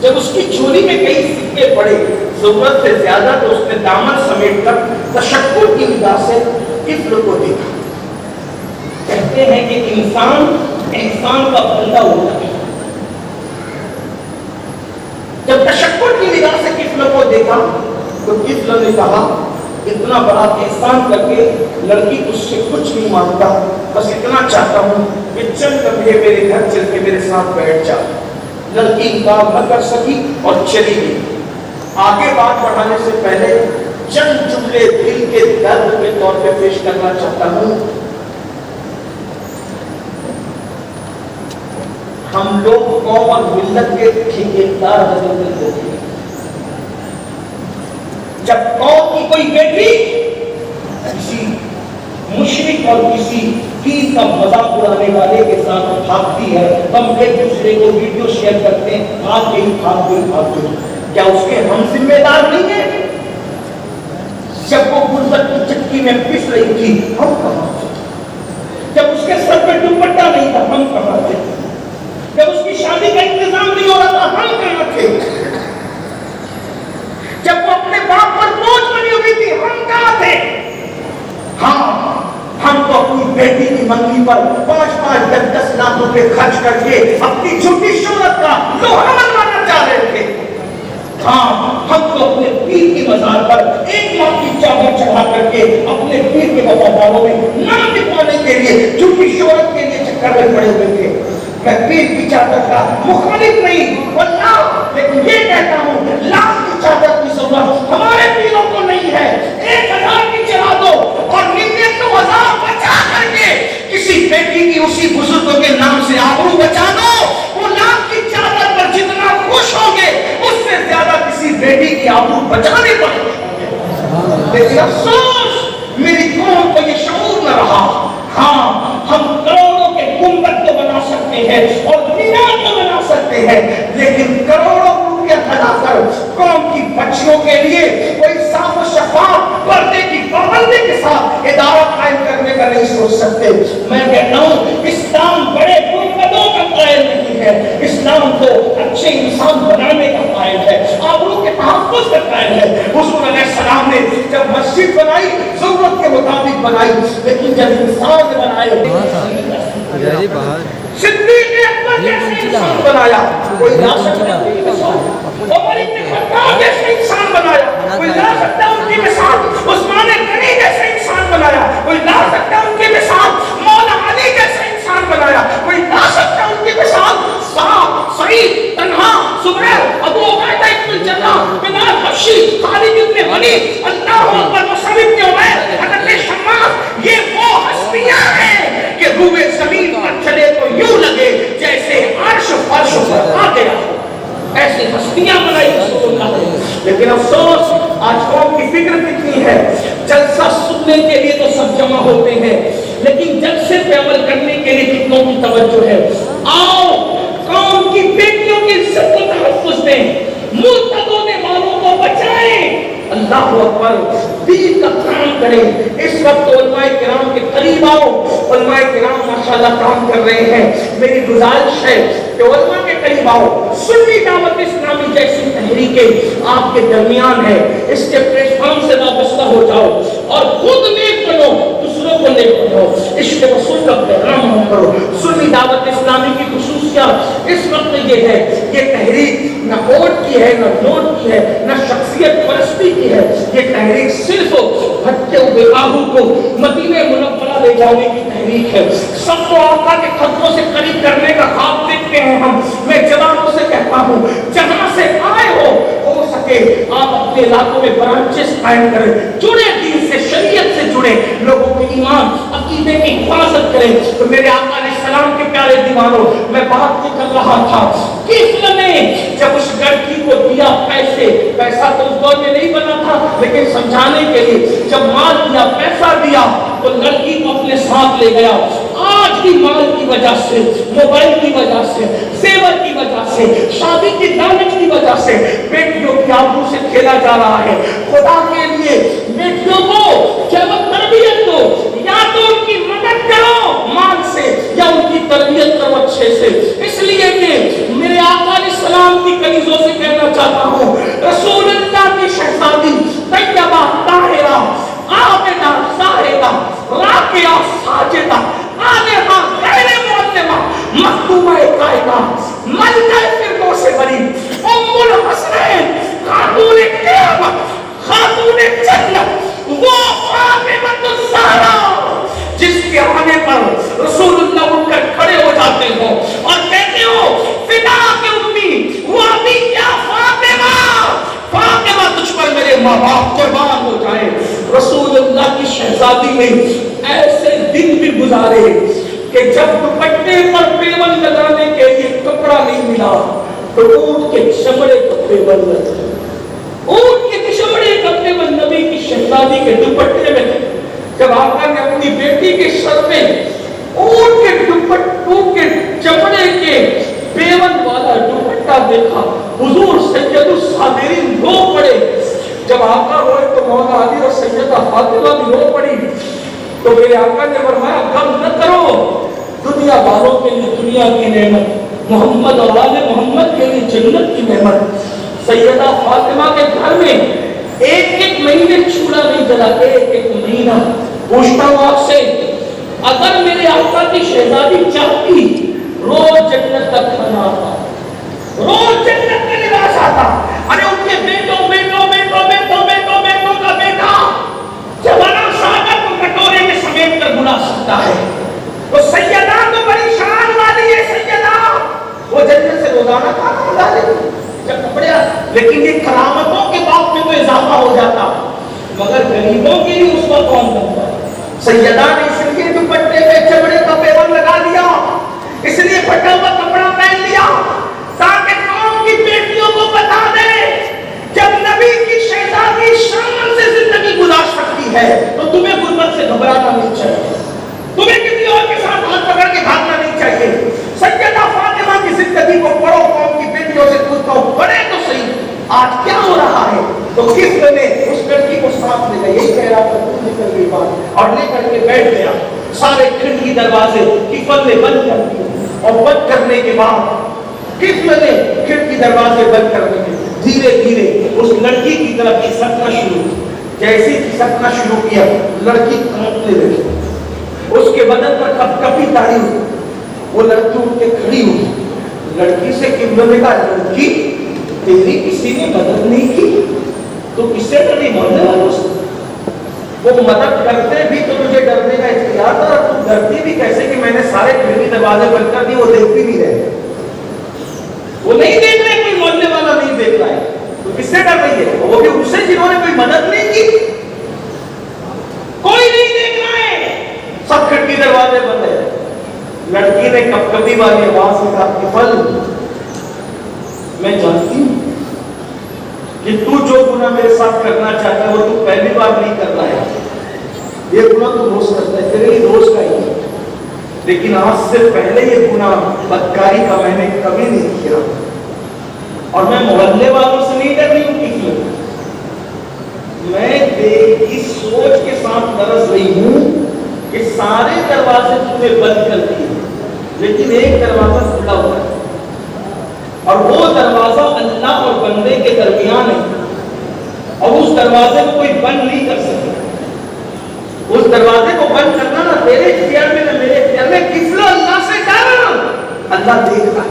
جب اس کی جھولی میں کئی سکے پڑے ضرورت سے زیادہ تو اس نے دامن سمیٹ کر تشکر کی نگاہ سے کفل کو دیکھا. کہتے ہیں کہ انسان احسان کا بندہ ہوتا ہے. جب تشکر کی نگاہ سے کفل کو دیکھا تو کفل نے کہا اتنا بڑا احسان کر کے لڑکی اس سے کچھ نہیں مانگتا، بس اتنا چاہتا ہوں کہ چل کبھی میرے گھر چل کے میرے ساتھ بیٹھ جا۔ لڑکی انکار نہ کر سکی اور چلی گئی۔ آگے بات بڑھانے سے پہلے چند جملے دل کے درد کے طور پہ پیش کرنا چاہتا ہوں۔ ہم لوگ قوم اور ملت کے ٹھیکیدار حضرت ہوتے ہیں۔ جب قوم کی کوئی بیٹی کسی مشرک اور کسی پیر کا مذاق اڑانے والے کے ساتھ بھاگتی ہے، ہم ایک دوسرے کو ویڈیو شیئر کرتے ہیں، بھاگ گئی بھاگ گئی بھاگ گئی، کیا اس کے ہم ذمہ دار نہیں ہیں؟ جب وہ غربت کی چکی میں پس رہی تھی، ہم کہاں تھے؟ جب اس کے سر پہ دوپٹہ نہیں تھا، ہم کہاں تھے؟ جب اس کی شادی کا انتظام نہیں ہو رہا تھا، ہم کہاں تھے؟ جب وہ اپنے باپ پر بوجھ بنی ہوئی تھی، ہم کہاں تھے؟ ہاں، ہم تو اپنی بیٹی کی منگنی پر 5-5 10-10 لاکھ روپے خرچ کر کے اپنی جھوٹی شہرت کا لوہا منوانا چاہ رہے تھے۔ ہاں، ہم تو اپنے پیر کی مزار پر 1 لاکھ کی چادر چڑھا کر کے اپنے پیر کے وفاداروں میں نام لکھوانے کے لیے جھوٹی شہرت کے لیے چکر میں پڑے ہوئے تھے۔ میں پیر کی چادر کا مخالف نہیں واللہ، لیکن یہ کہتا ہوں لاکھ کی چادر کی ضرورت ہمارے پیروں کو نہیں ہے۔ 1000 کی چلا دو اور 99,000 بچا کر کے کسی بیٹی کی اسی بزرگوں کے نام سے آبرو بچا دو۔ وہ لاکھ کی چادر پر جتنا خوش ہوں گے اس سے زیادہ کسی بیٹی کی آبرو بچانے پر خوش ہوں گے۔ لیکن افسوس میری قوم کو یہ شعور نہ رہا۔ ہاں، ہم کروڑوں کے گنبد تو بنا سکتے ہیں اور مینار تو بنا سکتے ہیں، لیکن کروڑوں روپیہ لگا کر قوم کی بچیوں کے لیے کوئی صاف و شفاف پردے کی پابندی کے ساتھ ادارہ قائم کرنے کا نہیں سوچ سکتے۔ میں کہتا ہوں اسلام بڑے گنبدوں کا قائل نہیں ہے، اسلام تو اچھے انسان بنانے کا قائل ہے، آبرو کے تحفظ کا قائل ہے۔ حضور علیہ السلام نے جب مسجد بنائی ضرورت کے مطابق بنائی، لیکن جب انسان بنائے صدیق اکبر جیسے انسان بنایا، کوئی لا سکتا ان کی مثال؟ عمر بن خطاب جیسے انسان بنایا، کوئی لا سکتا ان کی مثال؟ عثمان غنی جیسے انسان بنایا، کوئی لا سکتا ان کی مثال؟ مولا علی جیسے انسان بنایا، کوئی لا سکتا ان کی مثال؟ صاحب، سعید، طلحہ، زبیر، ابو عبیدہ ابن الجراح، بلال حبشی، خالد ابن ولید، اللہ اکبر، مصعب ابن عمیر، حضرت شماس، یہ وہ ہستیاں ہیں کہ روئے زمین پر چلے تو یوں لگے جیسے عرش فرش پر آ گیا۔ ایسی ہستیاں بنائی رسول اللہ نے۔ لیکن افسوس آج قوم کی فکر کتنی ہے، جلسہ سننے کے لیے تو سب جمع ہوتے ہیں، لیکن جلسے پہ عمل کرنے کے لیے کتنوں کی توجہ ہے۔ آؤ قوم کی بیٹیوں کی عزت کو تحفظ دیں، مرتد ہونے والوں کو بچائیں، اللہ اکبر، دین کا کام کریں۔ اس وقت علماء کرام کے قریب آؤ، علماء کرام ماشاءاللہ کام کر رہے ہیں۔ میری گزارش ہے کہ علماء کے قریب آؤ، سنی دعوت اسلامی جیسی تحریکیں آپ کے درمیان ہے، اس کے پلیٹ فارم سے وابستہ ہو جاؤ اور خود نیک بنو، دوسروں کو نیک بناؤ، عشق رسول کا پیغام کرو۔ سنی دعوت اسلامی کی خصوصیت اس وقت یہ ہے، یہ تحریک نہ ووٹ کی ہے، نہ نوٹ کی ہے، نہ شخصیت پرستی کی ہے، یہ تحریک صرف بھٹکے ہوئے آہو کو مدینہ منورہ لے جانے کی تحریک ہے۔ سب کو آقا کے قدموں سے قریب کرنے کا خواب دیکھتے ہیں ہم۔ میں جوانوں سے کہتا ہوں جہاں سے آئے ہو سکے آپ اپنے علاقوں میں برانچز قائم کریں، جڑے دین سے، شریعت سے جڑے، لوگوں کے ایمان عقیدے کی حفاظت کریں۔ تو میرے آقا علیہ السلام کے پیارے دیوانوں، میں بات یہ کر رہا تھا، کس نے جب اس لڑکی کو دیا پیسہ تو اس دور میں نہیں بنا تھا، لیکن سمجھانے کے لیے جب مال دیا، پیسہ دیا تو لڑکی کو اپنے ساتھ لے گیا۔ آج بھی مال کی وجہ سے، موبائل کی وجہ سے، زیور کی وجہ سے، شادی کی دعوت کی وجہ سے بیٹیوں کی آبرو سے کھیلا جا رہا ہے۔ خدا کے لیے بیٹیوں کو جب تربیت دو، یا تو ان کی مدد کرو مال سے یا ان کی تربیت کرو اچھے سے، اس لیے کہ میرے آقا علیہ السلام کی کنیزوں سے کہنا چاہتا ہوں، رسول اللہ کی شہزادی طیبہ طاہرہ عابدہ زاہدہ راکعہ ساجدہ عالمہ غیر معلمہ مخدومہ قائدہ ملکہ فردوس بری ام الحسنین خاتون قیامت خاتون جنت ماں باپ قربان ہو جائیں. رسول اللہ کی شہزادی نے ایسے دن بھی گزارے کہ جب دوپٹے پر پیون لگانے کے لیے کپڑا نہیں ملا تو اونٹ کے چمڑے کا پیون لگا. اونٹ کے چمڑے کا پیون نبی کی شہزادی کے دوپٹے میں. جب آقا نے اپنی بیٹی کے سر میں اونٹ کے دوپٹوں کے چمڑے کے پیون والا دوپٹہ دیکھا, حضور سید الصابرین رو پڑے. جب آقا روئے تو مولا علی اور سیدہ فاطمہ بھی رو پڑی. تو میرے آقا نے فرمایا غم نہ کرو, دنیا والوں کے لیے دنیا کی نعمت, محمد اور آل محمد کے لیے جنت کی نعمت. سیدہ فاطمہ کے گھر میں ایک مہینے چولہا نہیں جلا, ایک مہینہ. پوچھتا ہوں آپ سے, اگر میرے آقا کی شہزادی چاہتی روز جنت کا کھانا آتا, روز جنت کا لباس آتا, ارے ان کے بیٹوں کا بیٹا جوانا سادہ کو کٹورے میں سمیٹ کر بلا سکتا ہے, تو سیدہ تو بڑی شان والی ہے. سیدہ وہ جنت سے روزانہ کھانا بلا لیتی جب کپڑے, لیکن یہ کرامتوں کے بعد میں تو اضافہ ہو جاتا, مگر غریبوں کے لیے اس کا کون کرتا ہے. سیدہ نے اس لیے دوپٹے پہ چمڑے کا پیون لگا دیا, اس لیے پھٹا ہوا کپڑا پہن لیا تاکہ قوم کی بیٹیوں کو بتا دے جب نبی کی شہزادی شان سے زندگی گزار سکتی ہے تو تمہیں غربت سے گھبرانا نہیں چاہیے, تمہیں کسی اور کے ساتھ ہاتھ پکڑ کے بھاگنا نہیں چاہیے. سیدہ فاطمہ کی زندگی کو پڑھو, قوم کی بیٹیوں سے پوچھو, پڑھے تو صحیح آج کیا ہو رہا ہے. تو کس نے اس لڑکی کو ساتھ لے گیا, یہی کہہ رہا تھا, نکل گئی بات اور لے کر کے بیٹھ گیا. سارے کھڑکی دروازے کفل نے بند کر دیے, اور بند کرنے کے بعد کفل نے کھڑکی دروازے بند کرنے کے دھیرے دھیرے اس لڑکی کی طرف کھسکنا شروع کیا. جیسے کھسکنا شروع کیا لڑکی کانپنے لگی, اس کے بدن پر کپ کپی تاری ہوئی. وہ لڑکی اٹھ کے کھڑی ہوئی. لڑکی سے کفل نے کہا, لڑکی تیری کسی نے مدد نہیں کی, تو کس سے ڈری, محلے والوں سے. وہ مدد کرتے بھی تو تجھے ڈرنے کا اختیار تھا, تو ڈرتی بھی کیسے کہ میں نے سارے کھڑکی دروازے بند کر دیے, وہ دیکھتی بھی رہے, وہ نہیں دیکھ رہے, کوئی محلے والا نہیں دیکھ رہا ہے, تو کس سے ڈر رہی ہے. وہ بھی اس سے جنہوں نے کوئی مدد نہیں کی, کوئی نہیں دیکھ رہا ہے, سب کھڑکی دروازے بند ہے. لڑکی نے کپ کپی والی آواز میں کہا, کفل میں جانتی ہوں کہ تو جو گناہ میرے ساتھ کرنا چاہتا ہے وہ تو پہلی بار نہیں کر رہا ہے, یہ گناہ تو روز کرتا ہے, تیرے لیے روز کا ہی ہے, لیکن آج سے پہلے یہ گناہ بدکاری کا میں نے کبھی نہیں کیا, اور میں محلے والوں سے نہیں ڈر رہی ہوں. کس میں دیکھی سوچ کے ساتھ ترس رہی ہوں کہ سارے دروازے تمہیں بند کر دیے, لیکن ایک دروازہ کھلا ہوا ہے, اور وہ دروازہ اللہ اور بندے کے درمیان ہے, اور اس دروازے کو کوئی بند نہیں کر سکتا. اس دروازے کو بند کرنا نہ تیرے اختیار میں نہ میرے اختیار میں. کس لو اللہ سے ڈر, اللہ دیکھ رہا ہے.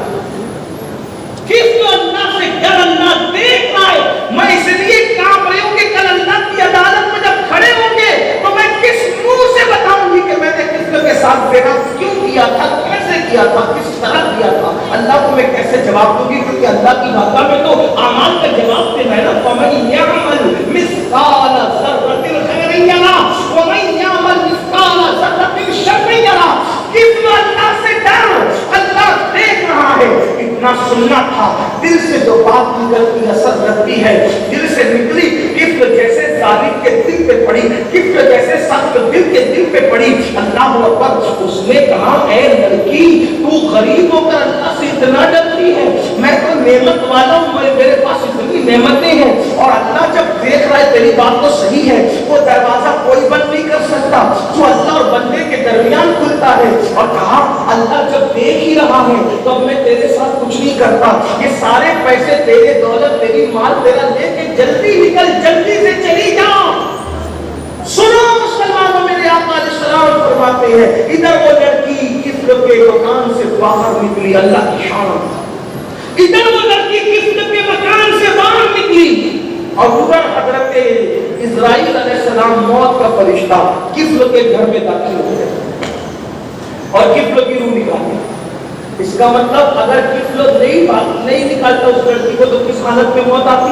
کس لو اللہ سے ڈر, اللہ دیکھ رہا ہے. میں اس لیے کانپ رہی ہوں کہ کل اللہ کی عدالت میں جب کھڑے ہوں گے تو میں کس منہ سے بتاؤں گی کہ میں نے کس لو کے ساتھ بیٹا کیوں کیا تھا, کیسے کیا تھا, کس طرح کیا تھا. اللہ کو میں کیسے جواب دوں گی, کیونکہ اللہ کی بارگاہ میں تو اعمال کا جواب دینا ہے نا. فَمَن يَعْمَلْ مِثْقَالَ ذَرَّةٍ خَيْرًا يَرَهُ وَمَن يَعْمَلْ مِثْقَالَ ذَرَّةٍ شَرًّا يَرَهُ. کس لو اللہ سے ڈر, اللہ دیکھ رہا ہے. اتنا سننا تھا, دل سے جو بات نکلتی اثر رکھتی ہے, دل سے نکلی کفل جیسے ظالم کے دل پہ پڑی, کفل جیسے سخت دل کے دل پہ پڑی. اللہ اکبر. اس نے کہا, اے لڑکی تو غریب ہو کر اللہ سے اتنا ڈرتی ہے, میں تو نعمت والا ہوں, میرے پاس اتنی نعمتیں ہیں, اور اللہ جب دیکھ رہا ہے تیری بات تو صحیح ہے, وہ دروازہ کوئی بند نہیں کر سکتا جو اللہ اور بندے کے درمیان کھلتا ہے. اور کہا اللہ جب دیکھ ہی رہا ہے تو اب میں تیرے ساتھ کچھ نہیں کرتا, یہ سارے پیسے تیرے, دولت تیری, مال تیرا لے کے جلدی نکل, جلدی سے چلی جا. سنو مسلمانوں, میرے آقا علیہ السلام فرماتے ہیں, ادھر وہ لڑکی کفل کے مکان سے باہر نکلی, اللہ کی شان. ادھر وہ لڑکی کفل کے مکان سے باہر نکلی, اور ادھر حضرت اسرائیل علیہ السلام موت کا فرشتہ کفل کے گھر میں داخل ہو گئے اور کفل کی روح نکالی. اس کا مطلب اگر کفل نہیں نکالتا اس لڑکی کو تو کس حالت میں موت آتی.